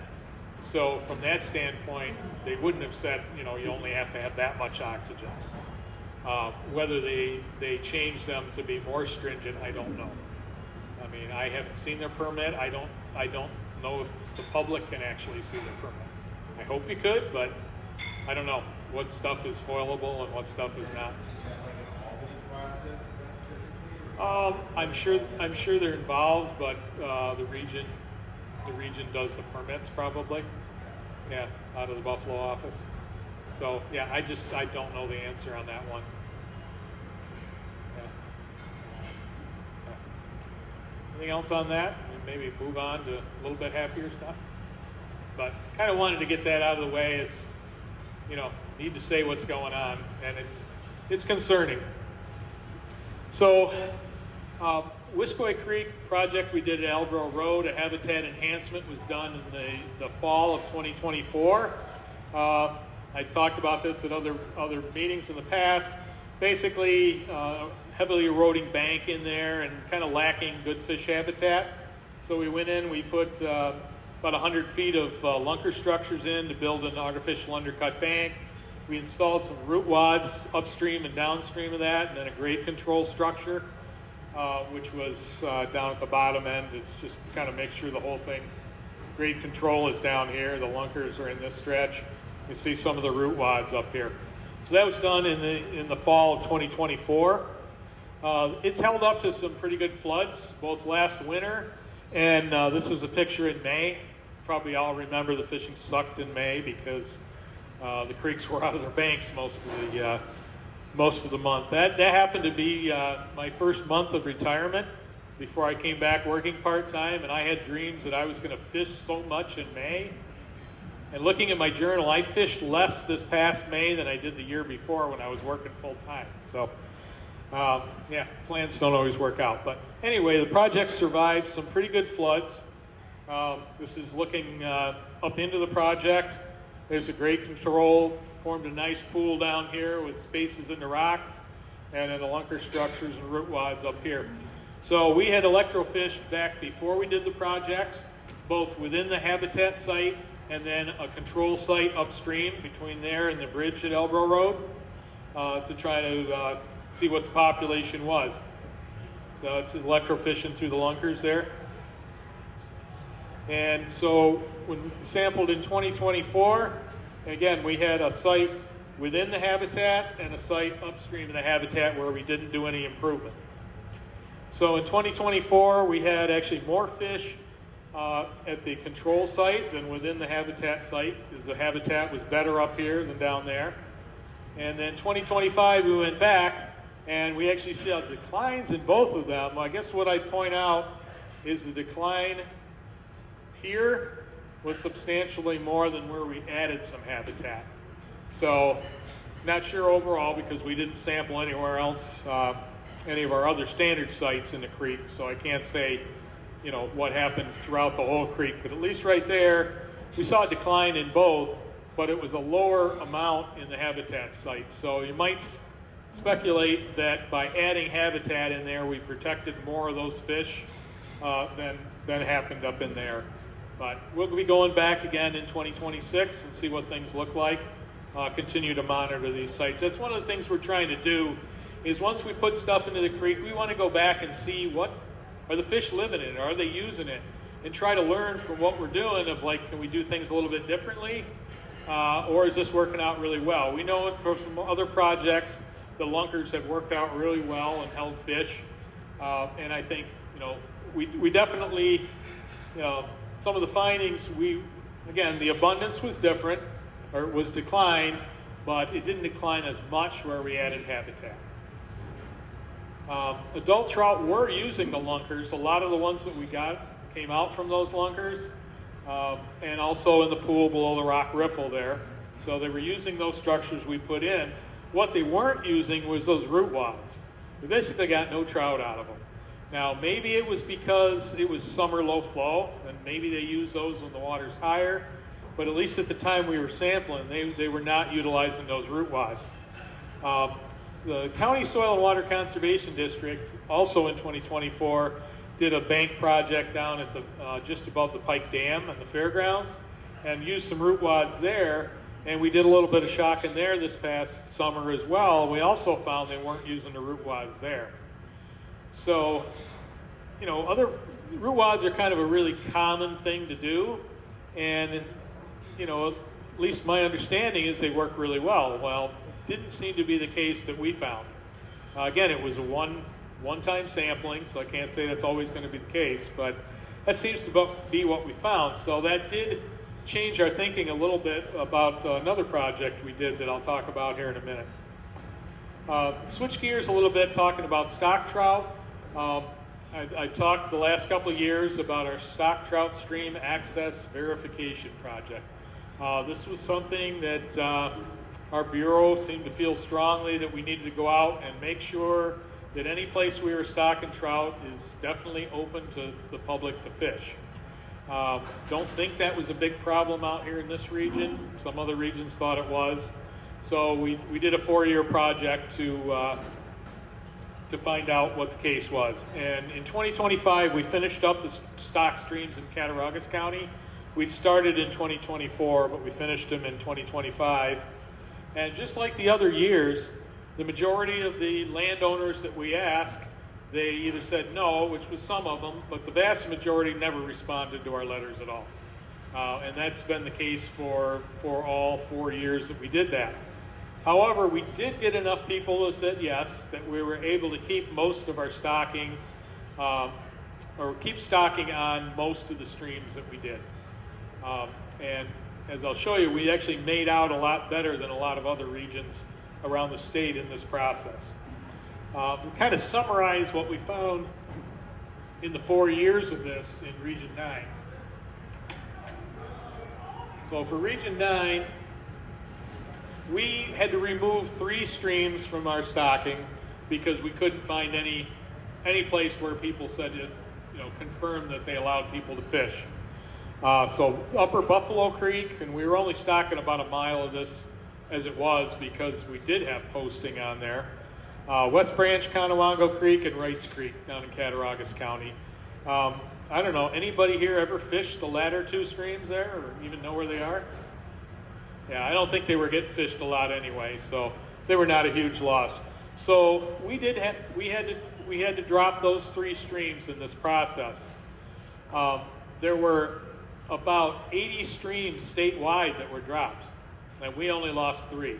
S1: So from that standpoint, they wouldn't have said, you only have to have that much oxygen. Whether they change them to be more stringent, I don't know. I mean, I haven't seen their permit. I don't know if the public can actually see their permit. I hope you could, but I don't know what stuff is foilable and what stuff is not.
S4: Is that an Albany process typically?
S1: I'm sure they're involved, but the region does the permits probably. Yeah, out of the Buffalo office. So yeah, I don't know the answer on that one. Yeah. Anything else on that? Maybe move on to a little bit happier stuff. But kind of wanted to get that out of the way. It's, need to say what's going on, and it's concerning. So, Ischua Creek project we did at Albro Road, a habitat enhancement, was done in the fall of 2024. I talked about this at other meetings in the past. Basically, heavily eroding bank in there and kind of lacking good fish habitat. So we went in, we put about 100 feet of lunker structures in to build an artificial undercut bank. We installed some root wads upstream and downstream of that, and then a grade control structure, which was down at the bottom end. It's just kind of make sure the whole thing, grade control is down here, the lunkers are in this stretch. You see some of the root wads up here. So that was done in the fall of 2024. It's held up to some pretty good floods, both last winter, and this was a picture in May. Probably all remember the fishing sucked in May because the creeks were out of their banks most of the month. That happened to be my first month of retirement before I came back working part-time, and I had dreams that I was going to fish so much in May. And looking at my journal, I fished less this past May than I did the year before when I was working full-time. So, yeah, plans don't always work out. But anyway, the project survived some pretty good floods. This is looking up into the project. There's a grade control, formed a nice pool down here with spaces in the rocks, and then the lunker structures and root wads up here. So we had electrofished back before we did the project, both within the habitat site and then a control site upstream between there and the bridge at Elborough Road to try to see what the population was. So it's electrofishing through the lunkers there. And so when we sampled in 2024, again, we had a site within the habitat and a site upstream of the habitat where we didn't do any improvement. So in 2024, we had actually more fish at the control site than within the habitat site, because the habitat was better up here than down there. And then 2025, we went back, and we actually saw declines in both of them. I guess what I'd point out is the decline here was substantially more than where we added some habitat. So, not sure overall because we didn't sample anywhere else, any of our other standard sites in the creek, so I can't say, what happened throughout the whole creek, but at least right there, we saw a decline in both, but it was a lower amount in the habitat site. So you might speculate that by adding habitat in there, we protected more of those fish than happened up in there. But we'll be going back again in 2026 and see what things look like. Continue to monitor these sites. That's one of the things we're trying to do, is once we put stuff into the creek, we want to go back and see what are the fish living in it, are they using it, and try to learn from what we're doing of can we do things a little bit differently, or is this working out really well? We know from some other projects, the lunkers have worked out really well and held fish, and I think, we definitely, some of the findings, again, the abundance was different, or it was declined, but it didn't decline as much where we added habitat. Adult trout were using the lunkers. A lot of the ones that we got came out from those lunkers, and also in the pool below the rock riffle there. So they were using those structures we put in. What they weren't using was those root wads. We basically got no trout out of them. Now, maybe it was because it was summer low flow, and maybe they use those when the water's higher, but at least at the time we were sampling, they were not utilizing those root wads. The County Soil and Water Conservation District, also in 2024, did a bank project down at the just above the Pike Dam and the fairgrounds, and used some root wads there. And we did a little bit of shocking there this past summer as well. We also found they weren't using the root wads there. So, other root wads are kind of a really common thing to do, and at least my understanding is they work really well. Well, didn't seem to be the case that we found. Again, it was a one-time sampling, so I can't say that's always going to be the case, but that seems to be what we found. So that did change our thinking a little bit about another project we did that I'll talk about here in a minute. Switch gears a little bit, talking about stock trout. I've talked the last couple of years about our stock trout stream access verification project. This was something that our Bureau seemed to feel strongly that we needed to go out and make sure that any place we were stocking trout is definitely open to the public to fish. Don't think that was a big problem out here in this region. Some other regions thought it was. So we did a 4-year project to to find out what the case was. And in 2025, we finished up the stock streams in Cattaraugus County. We'd started in 2024, but we finished them in 2025. And just like the other years, the majority of the landowners that we asked, they either said no, which was some of them, but the vast majority never responded to our letters at all. And that's been the case for all 4 years that we did that. However, we did get enough people who said yes, that we were able to keep most of our stocking, or keep stocking on most of the streams that we did. And as I'll show you, we actually made out a lot better than a lot of other regions around the state in this process. We kind of summarize what we found in the 4 years of this in Region 9. So for Region 9, we had to remove 3 streams from our stocking because we couldn't find any place where people said, confirmed that they allowed people to fish. So Upper Buffalo Creek, and we were only stocking about a mile of this as it was because we did have posting on there. West Branch, Conewango Creek, and Wrights Creek down in Cattaraugus County. I don't know, anybody here ever fished the latter 2 streams there or even know where they are? Yeah, I don't think they were getting fished a lot anyway, so they were not a huge loss. So we had to drop those 3 streams in this process. There were about 80 streams statewide that were dropped, and we only lost 3.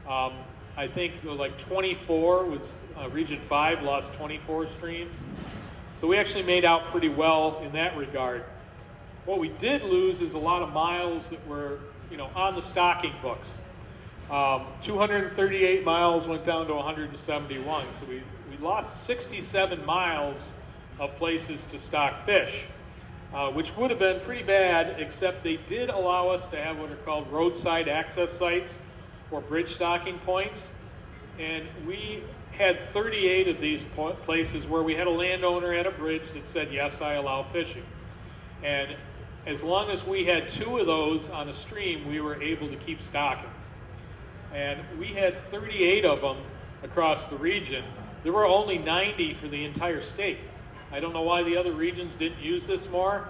S1: I think like 24 was Region 5 lost 24 streams. So we actually made out pretty well in that regard. What we did lose is a lot of miles that were, on the stocking books. 238 miles went down to 171. So we lost 67 miles of places to stock fish, which would have been pretty bad, except they did allow us to have what are called roadside access sites or bridge stocking points. And we had 38 of these places where we had a landowner at a bridge that said, yes, I allow fishing. And as long as we had 2 of those on a stream, we were able to keep stocking. And we had 38 of them across the region. There were only 90 for the entire state. I don't know why the other regions didn't use this more,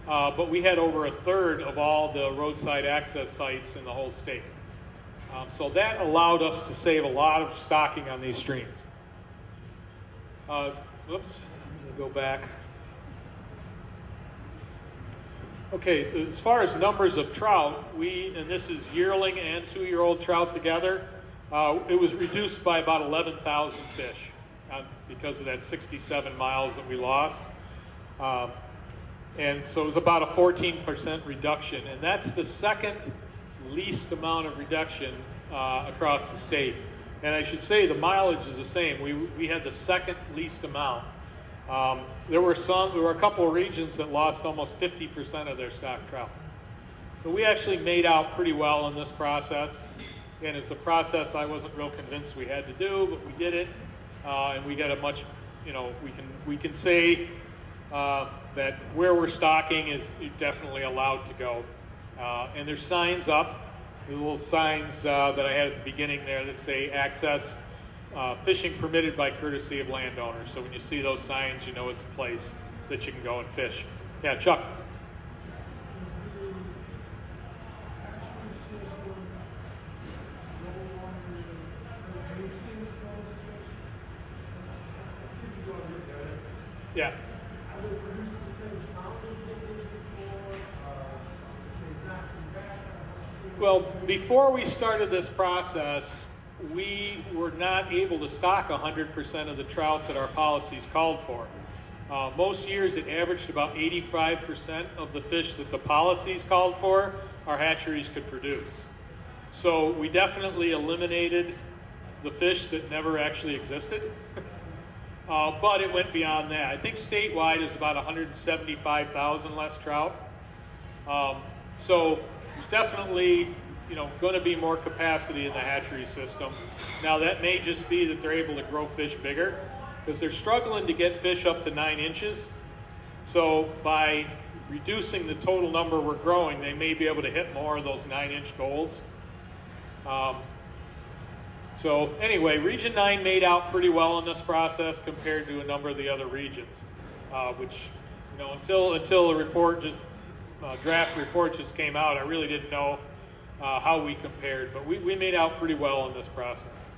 S1: but we had over a third of all the roadside access sites in the whole state. So that allowed us to save a lot of stocking on these streams. Oops, let me go back. Okay, as far as numbers of trout, and this is yearling and 2-year-old trout together, it was reduced by about 11,000 fish because of that 67 miles that we lost. And so it was about a 14% reduction, and that's the second least amount of reduction across the state. And I should say the mileage is the same. We had the second least amount. There were a couple of regions that lost almost 50% of their stock trout. So we actually made out pretty well in this process. And it's a process I wasn't real convinced we had to do, but we did it. And we got a much, we can say that where we're stocking is definitely allowed to go. And there's signs up, the little signs that I had at the beginning there that say access, fishing permitted by courtesy of landowners. So when you see those signs, you know it's a place that you can go and fish. Yeah, Chuck. Yeah. Well, before we started this process, we were not able to stock 100% of the trout that our policies called for. Most years it averaged about 85% of the fish that the policies called for, our hatcheries could produce. So we definitely eliminated the fish that never actually existed. But it went beyond that. I think statewide is about 175,000 less trout. So there's definitely, going to be more capacity in the hatchery system. Now that may just be that they're able to grow fish bigger because they're struggling to get fish up to 9 inches. So by reducing the total number we're growing, they may be able to hit more of those 9-inch goals. So anyway, Region 9 made out pretty well in this process compared to a number of the other regions, which, you know, until the report just draft report just came out, I really didn't know how we compared, but we made out pretty well in this process.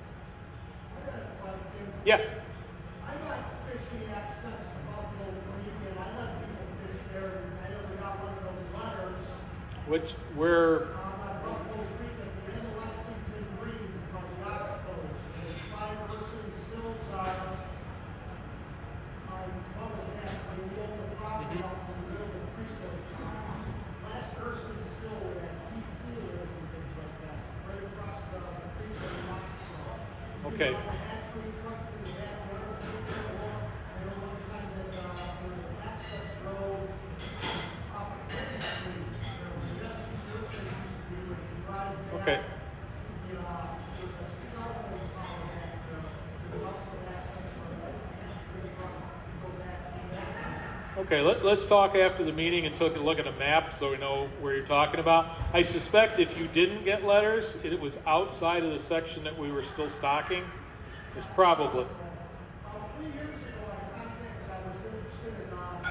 S5: I got a question.
S1: Yeah.
S5: I got fishing access to Buffalo Creek, and I let people fish there, and I never got one of those letters.
S1: Which we're
S5: On Buffalo Creek at the end of Lexington Green, on the Oxbows. There's 5-person sills on Buffalo Gas, when you own the property out from the middle of the creek. Last person sill where that deep pool is and things like that, right across the creek of the Oxbow.
S1: okay.
S5: You know, the hatchery truck through the back road, I know one time that there was an access road off of Green Street. There was Jesse's Nursery used to be where you ride down.
S1: Okay.
S5: There's a cell phone tower back there. There's also access for the hatchery truck to go back to that.
S1: Okay, let's talk after the meeting and take a look at a map so we know where you're talking about. I suspect if you didn't get letters, it was outside of the section that we were still stocking. It's probably.
S5: 3 years ago, I contacted, I was interested in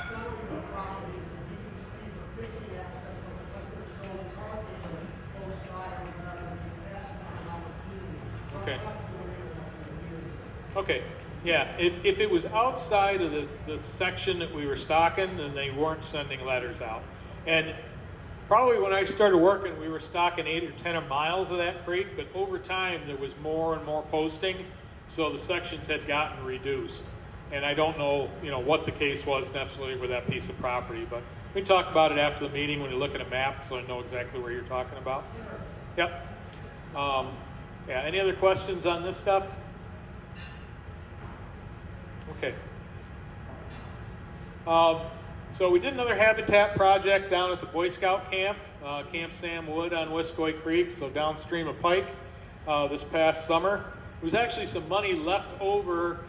S5: selling the property because you can see the fishing access, but because there's no parking close by, I would rather be passing on an opportunity. So
S1: Okay.
S5: I talked to him a few years ago.
S1: Okay, yeah, if it was outside of the section that we were stocking, then they weren't sending letters out. And probably when I started working, we were stocking 8 or 10 miles of that creek, but over time there was more and more posting, so the sections had gotten reduced. And I don't know, you know, what the case was necessarily with that piece of property, but we can talk about it after the meeting when you look at a map so I know exactly where you're talking about. Yep. Yeah, any other questions on this stuff? Okay. So we did another habitat project down at the Boy Scout camp, Camp Sam Wood on Ischua Creek, so downstream of Pike, this past summer. There was actually some money left over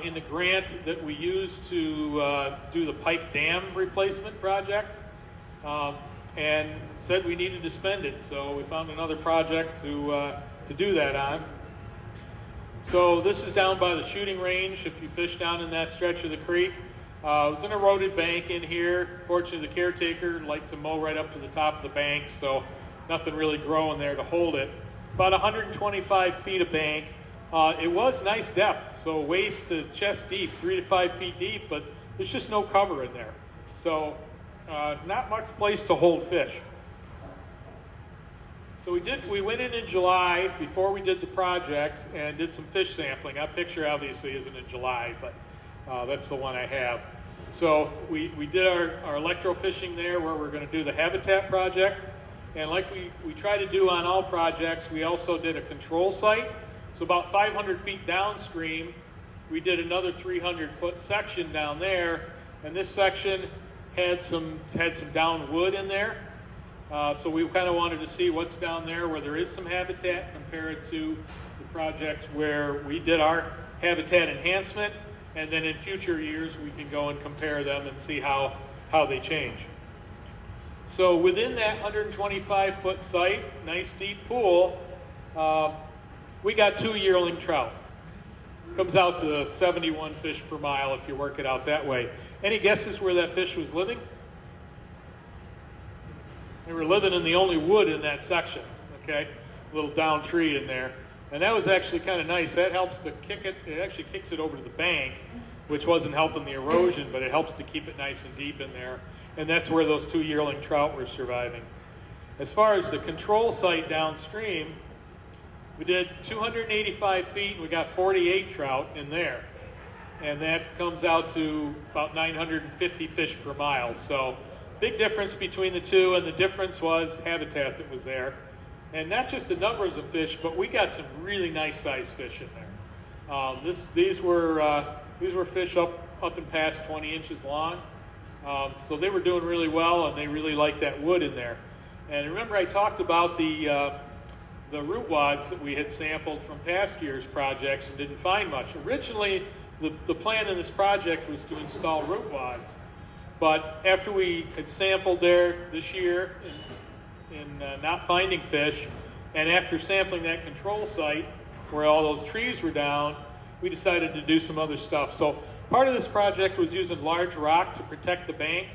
S1: in the grant that we used to do the Pike Dam replacement project, and said we needed to spend it, so we found another project to do that on. So this is down by the shooting range, if you fish down in that stretch of the creek. It was an eroded bank in here. Fortunately, the caretaker liked to mow right up to the top of the bank, so nothing really growing there to hold it. About 125 feet of bank. It was nice depth, so waist to chest deep, 3 to 5 feet deep, but there's just no cover in there. So not much place to hold fish. So we went in July before we did the project and did some fish sampling. That picture obviously isn't in July, but that's the one I have. So we did our electrofishing there where we're going to do the habitat project. And like we try to do on all projects, we also did a control site. So about 500 feet downstream, we did another 300-foot section down there. And this section had some down wood in there. So we kind of wanted to see what's down there where there is some habitat compared to the project where we did our habitat enhancement, and then in future years we can go and compare them and see how they change. So within that 125-foot site, nice deep pool, we got 2 yearling trout. Comes out to 71 fish per mile if you work it out that way. Any guesses where that fish was living? They were living in the only wood in that section, okay? Little down tree in there. And that was actually kind of nice. That helps to kick it. It actually kicks it over to the bank, which wasn't helping the erosion, but it helps to keep it nice and deep in there. And that's where those 2 yearling trout were surviving. As far as the control site downstream, we did 285 feet, and we got 48 trout in there. And that comes out to about 950 fish per mile. So big difference between the two, and the difference was habitat that was there. And not just the numbers of fish, but we got some really nice sized fish in there. These were fish up and past 20 inches long. So they were doing really well, and they really liked that wood in there. And remember I talked about the root wads that we had sampled from past year's projects and didn't find much. Originally, the plan in this project was to install root wads. But after we had sampled there this year in not finding fish, and after sampling that control site, where all those trees were down, we decided to do some other stuff. So part of this project was using large rock to protect the bank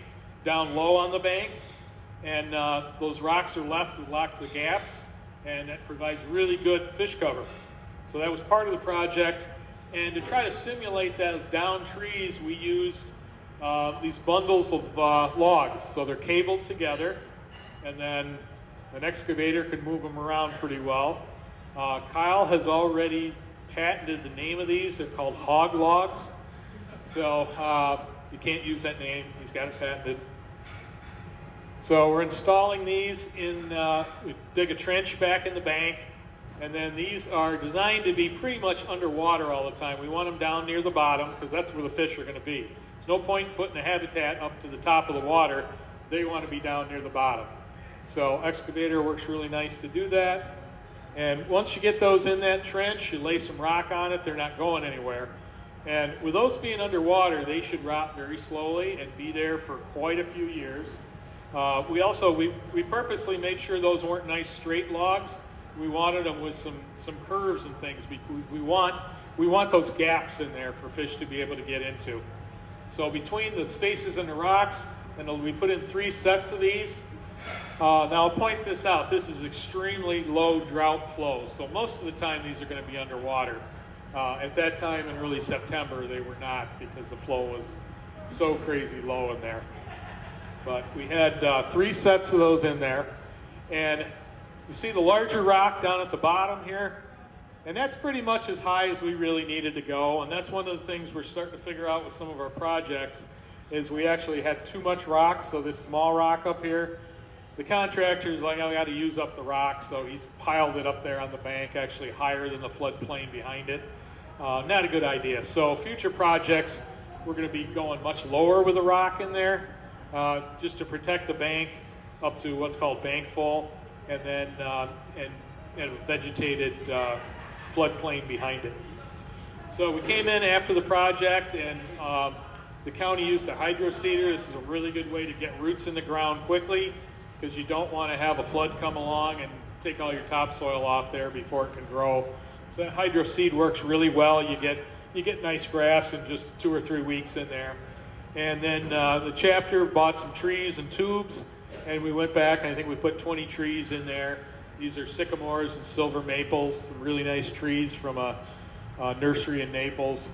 S1: down low on the bank. And those rocks are left with lots of gaps, and that provides really good fish cover. So that was part of the project. And to try to simulate those down trees, we used these bundles of logs. So they're cabled together, and then an excavator could move them around pretty well. Kyle has already patented the name of these. They're called hog logs. So you can't use that name. He's got it patented. So we're installing these in, we dig a trench back in the bank, and then these are designed to be pretty much underwater all the time. We want them down near the bottom because that's where the fish are going to be. There's no point putting a habitat up to the top of the water. They want to be down near the bottom. So excavator works really nice to do that. And once you get those in that trench, you lay some rock on it, they're not going anywhere. And with those being underwater, they should rot very slowly and be there for quite a few years. We purposely made sure those weren't nice straight logs. We wanted them with some curves and things. We want those gaps in there for fish to be able to get into. So between the spaces in the rocks, and we put in 3 sets of these. Now I'll point this out. This is extremely low drought flow. So most of the time these are going to be underwater. At that time in early September, they were not because the flow was so crazy low in there. But we had 3 sets of those in there. And you see the larger rock down at the bottom here? And that's pretty much as high as we really needed to go. And that's one of the things we're starting to figure out with some of our projects is we actually had too much rock. So this small rock up here, the contractor's like, I got to use up the rock. So he's piled it up there on the bank, actually higher than the floodplain behind it. Not a good idea. So future projects, we're going to be going much lower with the rock in there. Just to protect the bank up to what's called bank full, and then and vegetated floodplain behind it. So we came in after the project, and the county used a hydro seeder. This is a really good way to get roots in the ground quickly, because you don't want to have a flood come along and take all your topsoil off there before it can grow. So that hydro seed works really well. You get nice grass in just 2 or 3 weeks in there. And then the chapter bought some trees and tubes, and we went back, and I think we put 20 trees in there. These are sycamores and silver maples, some really nice trees from a nursery in Naples.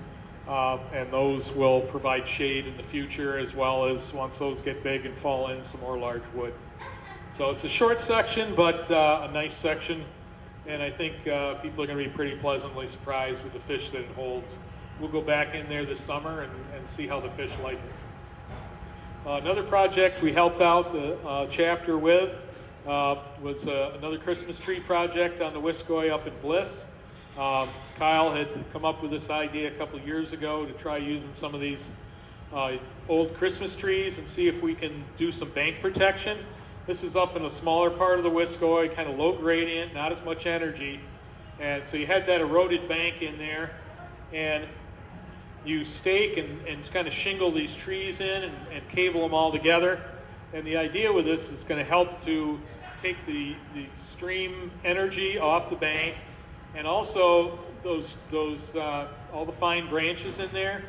S1: And those will provide shade in the future, as well as once those get big and fall in, some more large wood. So it's a short section, but a nice section. And I think people are going to be pretty pleasantly surprised with the fish that it holds. We'll go back in there this summer and see how the fish like it. Another project we helped out the chapter with was another Christmas tree project on the Wiscoy up in Bliss. Kyle had come up with this idea a couple of years ago to try using some of these old Christmas trees and see if we can do some bank protection. This is up in a smaller part of the Wiscoy, kind of low gradient, not as much energy. And so you had that eroded bank in there, and you stake and kind of shingle these trees in and cable them all together. And the idea with this is going to help to take the stream energy off the bank, and also those all the fine branches in there.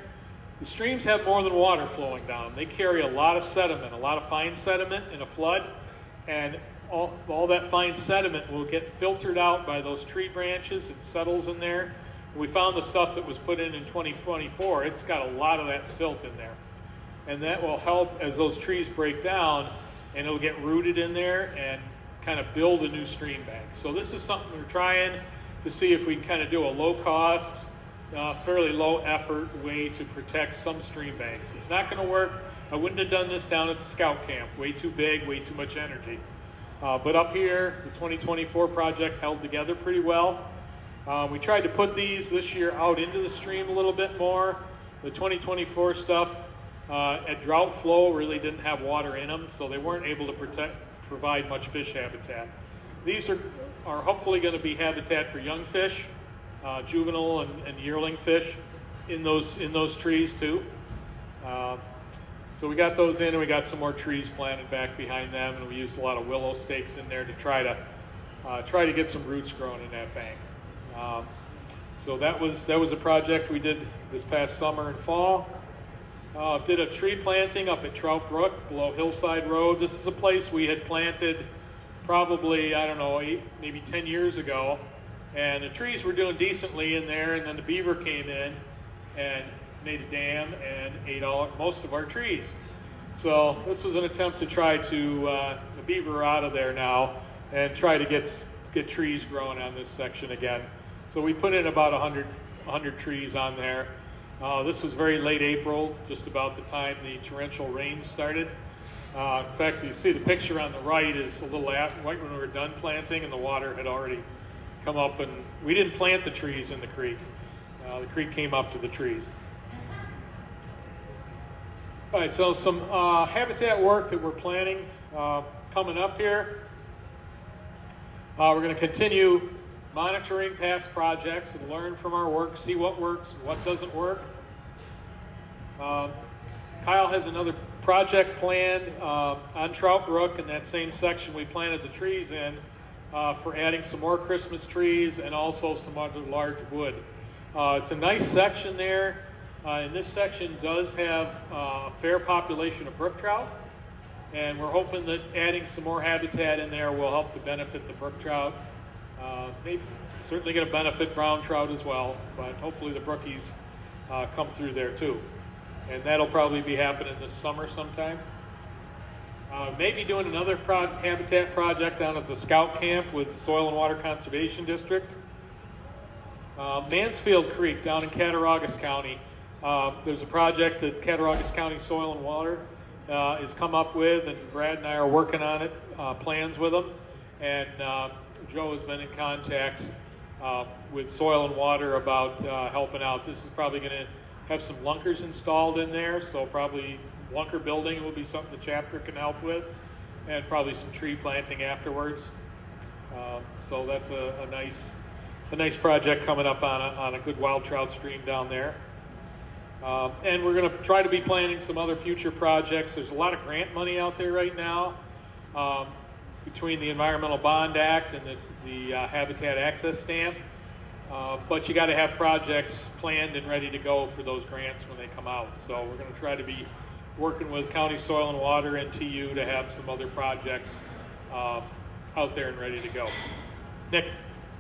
S1: The streams have more than water flowing down. They carry a lot of sediment, a lot of fine sediment in a flood, and all that fine sediment will get filtered out by those tree branches. It settles in there. We found the stuff that was put in 2024, it's got a lot of that silt in there. And that will help as those trees break down, and it'll get rooted in there and kind of build a new stream bank. So this is something we're trying to see if we can kind of do a low cost, fairly low effort way to protect some stream banks. It's not going to work. I wouldn't have done this down at the scout camp. Way too big, way too much energy. But up here, the 2024 project held together pretty well. We tried to put these this year out into the stream a little bit more. The 2024 stuff at drought flow really didn't have water in them, so they weren't able to provide much fish habitat. These are hopefully going to be habitat for young fish, juvenile and yearling fish in those trees too. So we got those in, and we got some more trees planted back behind them, and we used a lot of willow stakes in there to try to get some roots growing in that bank. So that was a project we did this past summer and fall. Did a tree planting up at Trout Brook below Hillside Road. This is a place we had planted probably, I don't know, maybe 10 years ago. And the trees were doing decently in there, and then the beaver came in and made a dam and ate most of our trees. So this was an attempt to try to the beaver are out of there now and try to get trees growing on this section again. So we put in about 100 trees on there. This was very late April, just about the time the torrential rain started. In fact, you see the picture on the right is a little right when we were done planting, and the water had already come up, and we didn't plant the trees in the creek. The creek came up to the trees. All right, so some habitat work that we're planning coming up here. We're going to continue monitoring past projects and learn from our work, see what works and what doesn't work. Kyle has another project planned on Trout Brook in that same section we planted the trees in for adding some more Christmas trees and also some other large wood. It's a nice section there, and this section does have a fair population of brook trout, and we're hoping that adding some more habitat in there will help to benefit the brook trout. Maybe certainly going to benefit brown trout as well, but hopefully the brookies come through there too. And that'll probably be happening this summer sometime. Maybe doing another habitat project down at the Scout Camp with Soil and Water Conservation District. Mansfield Creek down in Cattaraugus County. There's a project that Cattaraugus County Soil and Water has come up with, and Brad and I are working on it, plans with them. And Joe has been in contact with Soil and Water about helping out. This is probably going to have some lunkers installed in there, so probably lunker building will be something the chapter can help with, and probably some tree planting afterwards. So that's a nice project coming up on a good wild trout stream down there. And we're going to try to be planning some other future projects. There's a lot of grant money out there right now between the Environmental Bond Act and the Habitat Access Stamp. But you got to have projects planned and ready to go for those grants when they come out. So we're going to try to be working with County Soil and Water and TU to have some other projects out there and ready to go. Nick?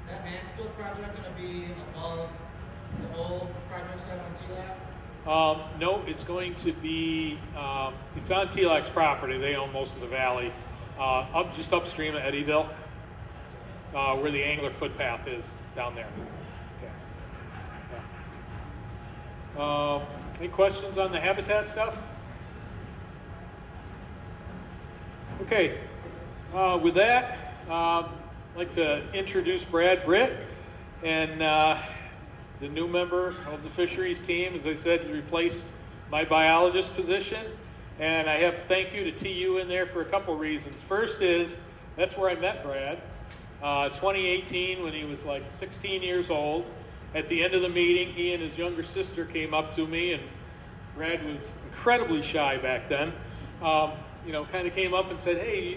S3: That Mansfield project going to be above the old project set on TLAC?
S1: No, it's going to be, it's on TLAC's property. They own most of the valley. Just upstream of Eddyville, where the angler footpath is down there. Okay. Yeah. Any questions on the habitat stuff? Okay. With that, I'd like to introduce Britt, and the new member of the fisheries team, as I said, to replace my biologist position. And I have thank you to TU in there for a couple reasons. First is, that's where I met Brad. 2018, when he was like 16 years old. At the end of the meeting, he and his younger sister came up to me, and Brad was incredibly shy back then. Kind of came up and said, hey,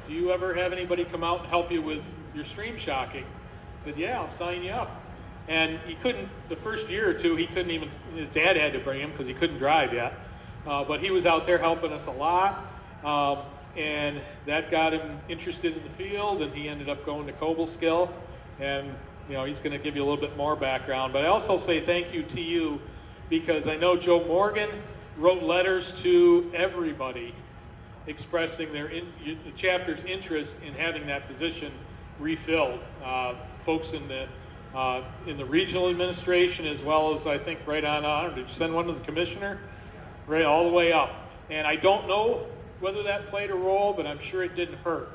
S1: do you ever have anybody come out and help you with your stream shocking? I said, yeah, I'll sign you up. And he couldn't, the first year or two, he couldn't even, his dad had to bring him because he couldn't drive yet. But he was out there helping us a lot. And that got him interested in the field, and he ended up going to Cobleskill. And, he's going to give you a little bit more background. But I also say thank you to you, because I know Joe Morgan wrote letters to everybody expressing the chapter's interest in having that position refilled. Folks in the regional administration, as well as I think right on, did you send one to the commissioner? Right all the way up. And I don't know whether that played a role, but I'm sure it didn't hurt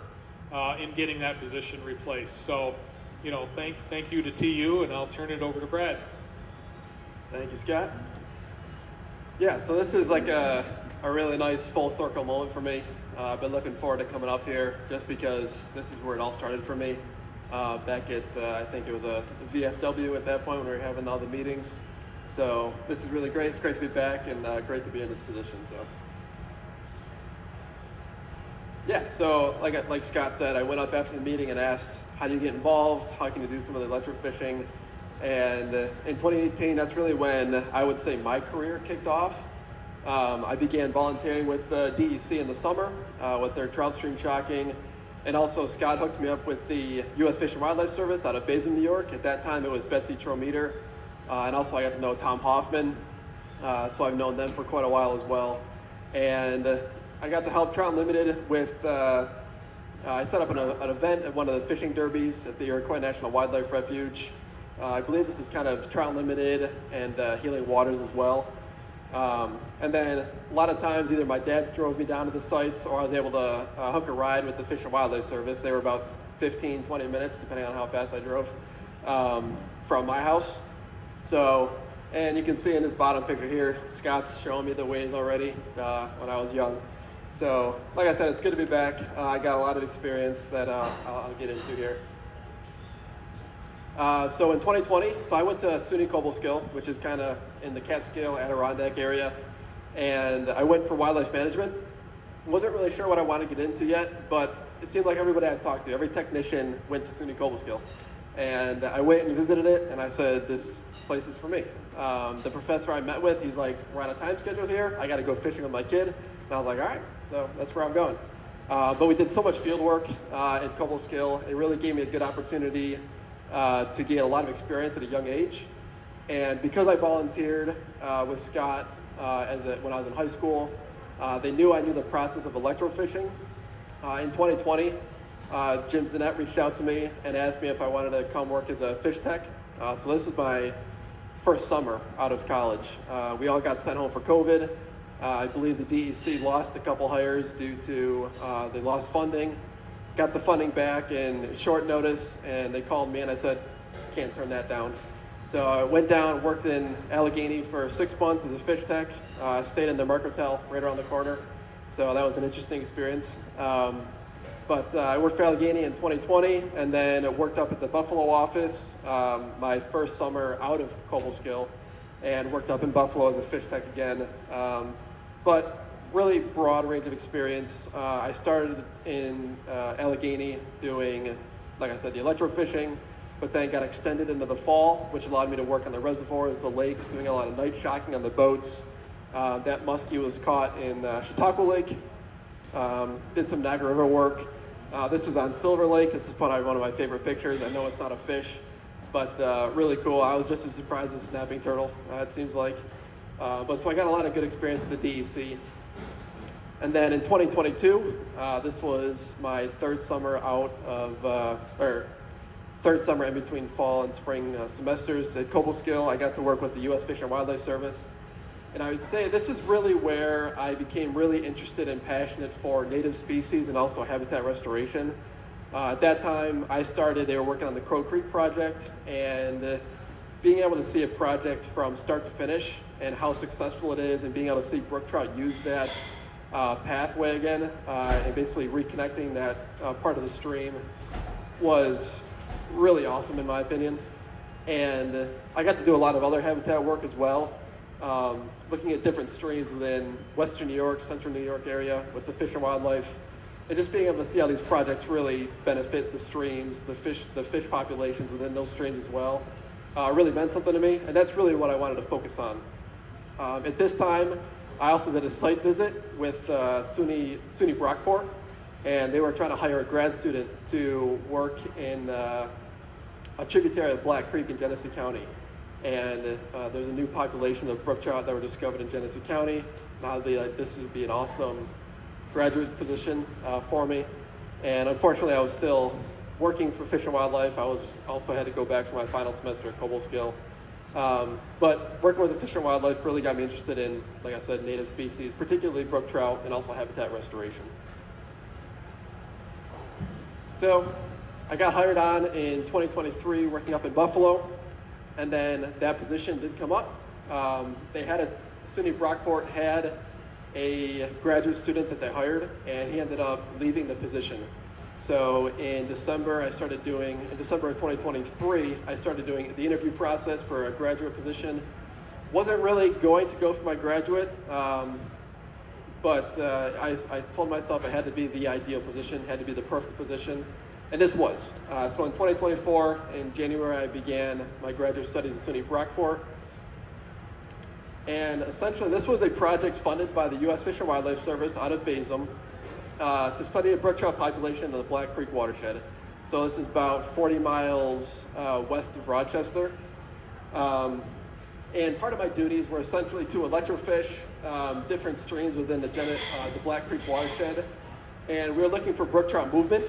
S1: in getting that position replaced. So, thank you to TU, and I'll turn it over to Brad.
S6: Thank you, Scott. Yeah, so this is like a really nice full circle moment for me. I've been looking forward to coming up here just because this is where it all started for me. Back at, I think it was a VFW at that point when we were having all the meetings. So this is really great. It's great to be back, and great to be in this position. So yeah, so like Scott said, I went up after the meeting and asked, how do you get involved? How can you do some of the electrofishing? And in 2018, that's really when I would say my career kicked off. I began volunteering with DEC in the summer with their trout stream shocking. And also Scott hooked me up with the U.S. Fish and Wildlife Service out of Basin, New York. At that time, it was Betsy Trometer. And also I got to know Tom Hoffman. So I've known them for quite a while as well. And I got to help Trout Unlimited with, I set up an event at one of the fishing derbies at the Iroquois National Wildlife Refuge. I believe this is kind of Trout Unlimited and Healing Waters as well. And then a lot of times either my dad drove me down to the sites or I was able to hook a ride with the Fish and Wildlife Service. They were about 15, 20 minutes, depending on how fast I drove, from my house. So, and you can see in this bottom picture here, Scott's showing me the ways already when I was young. So, like I said, it's good to be back. I got a lot of experience that I'll get into here. So in 2020, I went to SUNY Cobleskill, which is kind of in the Catskill, Adirondack area, and I went for wildlife management. Wasn't really sure what I wanted to get into yet, but it seemed like everybody I talked to, every technician went to SUNY Cobleskill. And I went and visited it, and I said, this place is for me. The professor I met with, he's like, we're on a time schedule here. I got to go fishing with my kid. And I was like, all right, so that's where I'm going. But we did so much field work at Cobleskill. It really gave me a good opportunity to get a lot of experience at a young age. And because I volunteered with Scott when I was in high school, they knew I knew the process of electrofishing. In 2020, Jim Zanette reached out to me and asked me if I wanted to come work as a fish tech. So this was my first summer out of college. We all got sent home for COVID. I believe the DEC lost a couple hires due to they lost funding. Got the funding back in short notice, and they called me and I said, can't turn that down. So I went down, worked in Allegheny for 6 months as a fish tech, stayed in the Merc Hotel right around the corner. So that was an interesting experience. But I worked for Allegheny in 2020, and then worked up at the Buffalo office my first summer out of Cobleskill, and worked up in Buffalo as a fish tech again. But really broad range of experience. I started in Allegheny doing, like I said, the electrofishing, but then got extended into the fall, which allowed me to work on the reservoirs, the lakes, doing a lot of night shocking on the boats. That muskie was caught in Chautauqua Lake. Did some Niagara River work. This was on Silver Lake. This is probably one of my favorite pictures. I know it's not a fish, but really cool. I was just as surprised as a snapping turtle, it seems like. But so I got a lot of good experience at the DEC. And then in 2022, this was my third summer out of, third summer in between fall and spring semesters at Cobleskill. I got to work with the U.S. Fish and Wildlife Service. And I would say this is really where I became really interested and passionate for native species and also habitat restoration. At that time, they were working on the Crow Creek project, and being able to see a project from start to finish and how successful it is, and being able to see brook trout use that pathway again, and basically reconnecting that part of the stream was really awesome in my opinion. And I got to do a lot of other habitat work as well, looking at different streams within Western New York, Central New York area with the Fish and Wildlife, and just being able to see how these projects really benefit the streams, the fish populations within those streams as well, really meant something to me, and that's really what I wanted to focus on. At this time, I also did a site visit with SUNY Brockport, and they were trying to hire a grad student to work in a tributary of Black Creek in Genesee County. And there's a new population of brook trout that were discovered in Genesee County. And I would be like, this would be an awesome graduate position for me. And unfortunately, I was still working for Fish and Wildlife. I also had to go back for my final semester at Cobleskill. But working with the Fish and Wildlife really got me interested in, like I said, native species, particularly brook trout and also habitat restoration. So I got hired on in 2023 working up in Buffalo, and then that position did come up. SUNY Brockport had a graduate student that they hired, and he ended up leaving the position. So in December of 2023, I started doing the interview process for a graduate position. Wasn't really going to go for my graduate, but I told myself it had to be the ideal position, had to be the perfect position. And this was. So in 2024, in January, I began my graduate studies at SUNY Brockport. And essentially, this was a project funded by the U.S. Fish and Wildlife Service out of Baseham to study a brook trout population in the Black Creek watershed. So this is about 40 miles west of Rochester. And part of my duties were essentially to electrofish different streams within the Black Creek watershed. And we were looking for brook trout movement.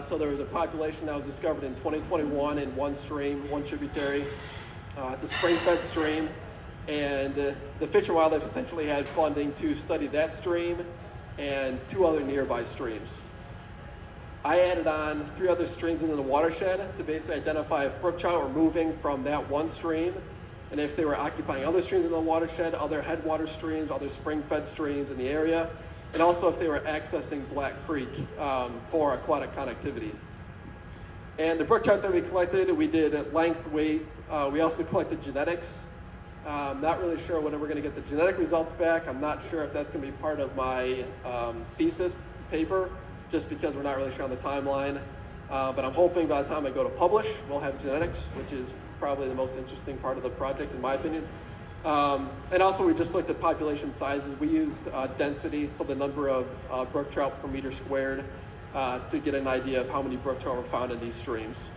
S6: So there was a population that was discovered in 2021 in one stream, one tributary. It's a spring-fed stream. And the Fish and Wildlife essentially had funding to study that stream and 2 other nearby streams. I added on 3 other streams into the watershed to basically identify if brook trout were moving from that one stream, and if they were occupying other streams in the watershed, other headwater streams, other spring-fed streams in the area, and also if they were accessing Black Creek for aquatic connectivity. And the brook trout that we collected, we did length, weight. We also collected genetics. Not really sure when we're going to get the genetic results back. I'm not sure if that's going to be part of my thesis paper, just because we're not really sure on the timeline. But I'm hoping by the time I go to publish, we'll have genetics, which is probably the most interesting part of the project, in my opinion. And also, we just looked at population sizes. We used density, so the number of brook trout per meter squared, to get an idea of how many brook trout were found in these streams.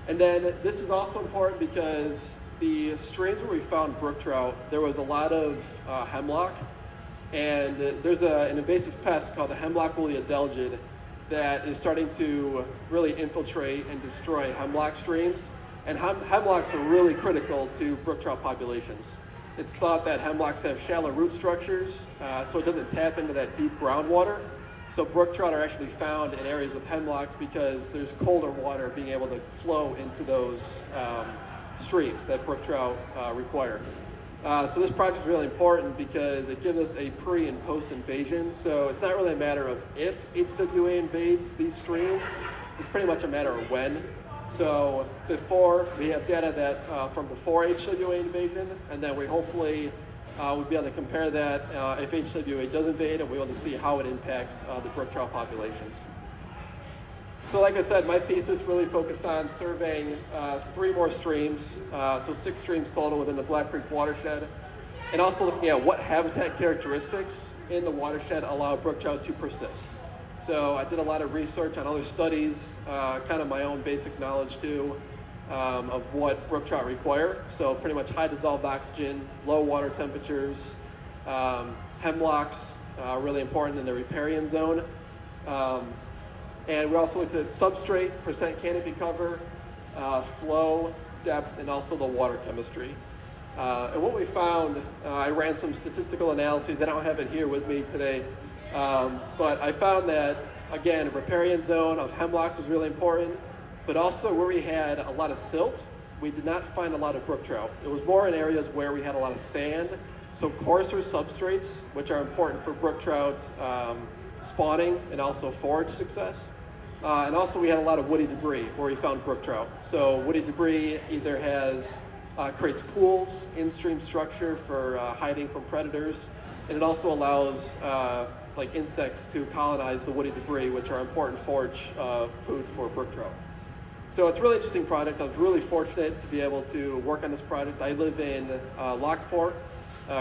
S6: And then this is also important because the streams where we found brook trout, there was a lot of hemlock, and there's an invasive pest called the hemlock woolly adelgid that is starting to really infiltrate and destroy hemlock streams. And hemlocks are really critical to brook trout populations. It's thought that hemlocks have shallow root structures, so it doesn't tap into that deep groundwater. So brook trout are actually found in areas with hemlocks because there's colder water being able to flow into those streams that brook trout require. So this project is really important because it gives us a pre and post invasion. So it's not really a matter of if HWA invades these streams, it's pretty much a matter of when. So before, we have data that from before HWA invasion, and then we hopefully we'll be able to compare that if HWA does invade, and we'll be able to see how it impacts the brook trout populations. So like I said, my thesis really focused on surveying 3 more streams, so 6 streams total within the Black Creek watershed, and also looking at what habitat characteristics in the watershed allow brook trout to persist. So I did a lot of research on other studies, kind of my own basic knowledge too, of what brook trout require. So pretty much high dissolved oxygen, low water temperatures, hemlocks, really important in the riparian zone. And we also looked at substrate, percent canopy cover, flow, depth, and also the water chemistry. And what we found, I ran some statistical analyses. I don't have it here with me today, but I found that, again, a riparian zone of hemlocks was really important, but also where we had a lot of silt, we did not find a lot of brook trout. It was more in areas where we had a lot of sand, so coarser substrates, which are important for brook trout spawning and also forage success. And also we had a lot of woody debris where we found brook trout. So woody debris either creates pools, in-stream structure for hiding from predators, and it also allows like insects to colonize the woody debris, which are important forage food for brook trout. So it's a really interesting project. I was really fortunate to be able to work on this project. I live in Lockport,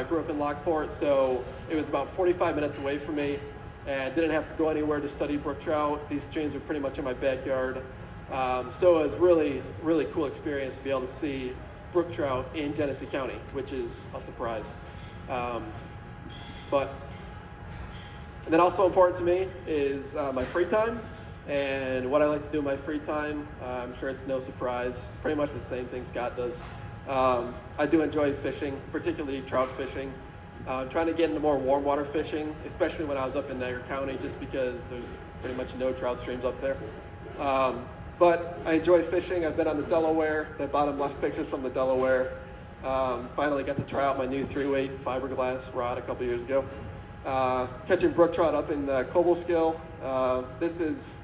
S6: grew up in Lockport, so it was about 45 minutes away from me, and didn't have to go anywhere to study brook trout. These streams were pretty much in my backyard. So it was really, really cool experience to be able to see brook trout in Genesee County, which is a surprise. And then also important to me is my free time. And what I like to do in my free time, I'm sure it's no surprise, pretty much the same thing Scott does. I do enjoy fishing, particularly trout fishing. Trying to get into more warm water fishing, especially when I was up in Niagara County, just because there's pretty much no trout streams up there. But I enjoy fishing. I've been on the Delaware. The bottom left picture's from the Delaware. Finally got to try out my new 3-weight fiberglass rod a couple years ago. Catching brook trout up in Cobleskill. This is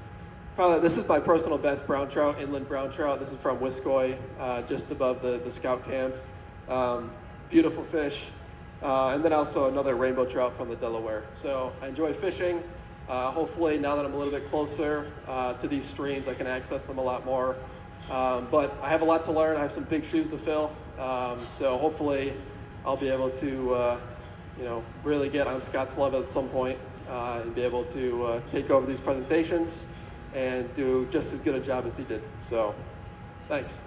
S6: my personal best brown trout, inland brown trout. This is from Wiskoy, just above the scout camp. Beautiful fish. And then also another rainbow trout from the Delaware. So I enjoy fishing. Hopefully, now that I'm a little bit closer to these streams, I can access them a lot more. But I have a lot to learn. I have some big shoes to fill. So hopefully, I'll be able to, really get on Scott's level at some point and be able to take over these presentations and do just as good a job as he did. So, thanks.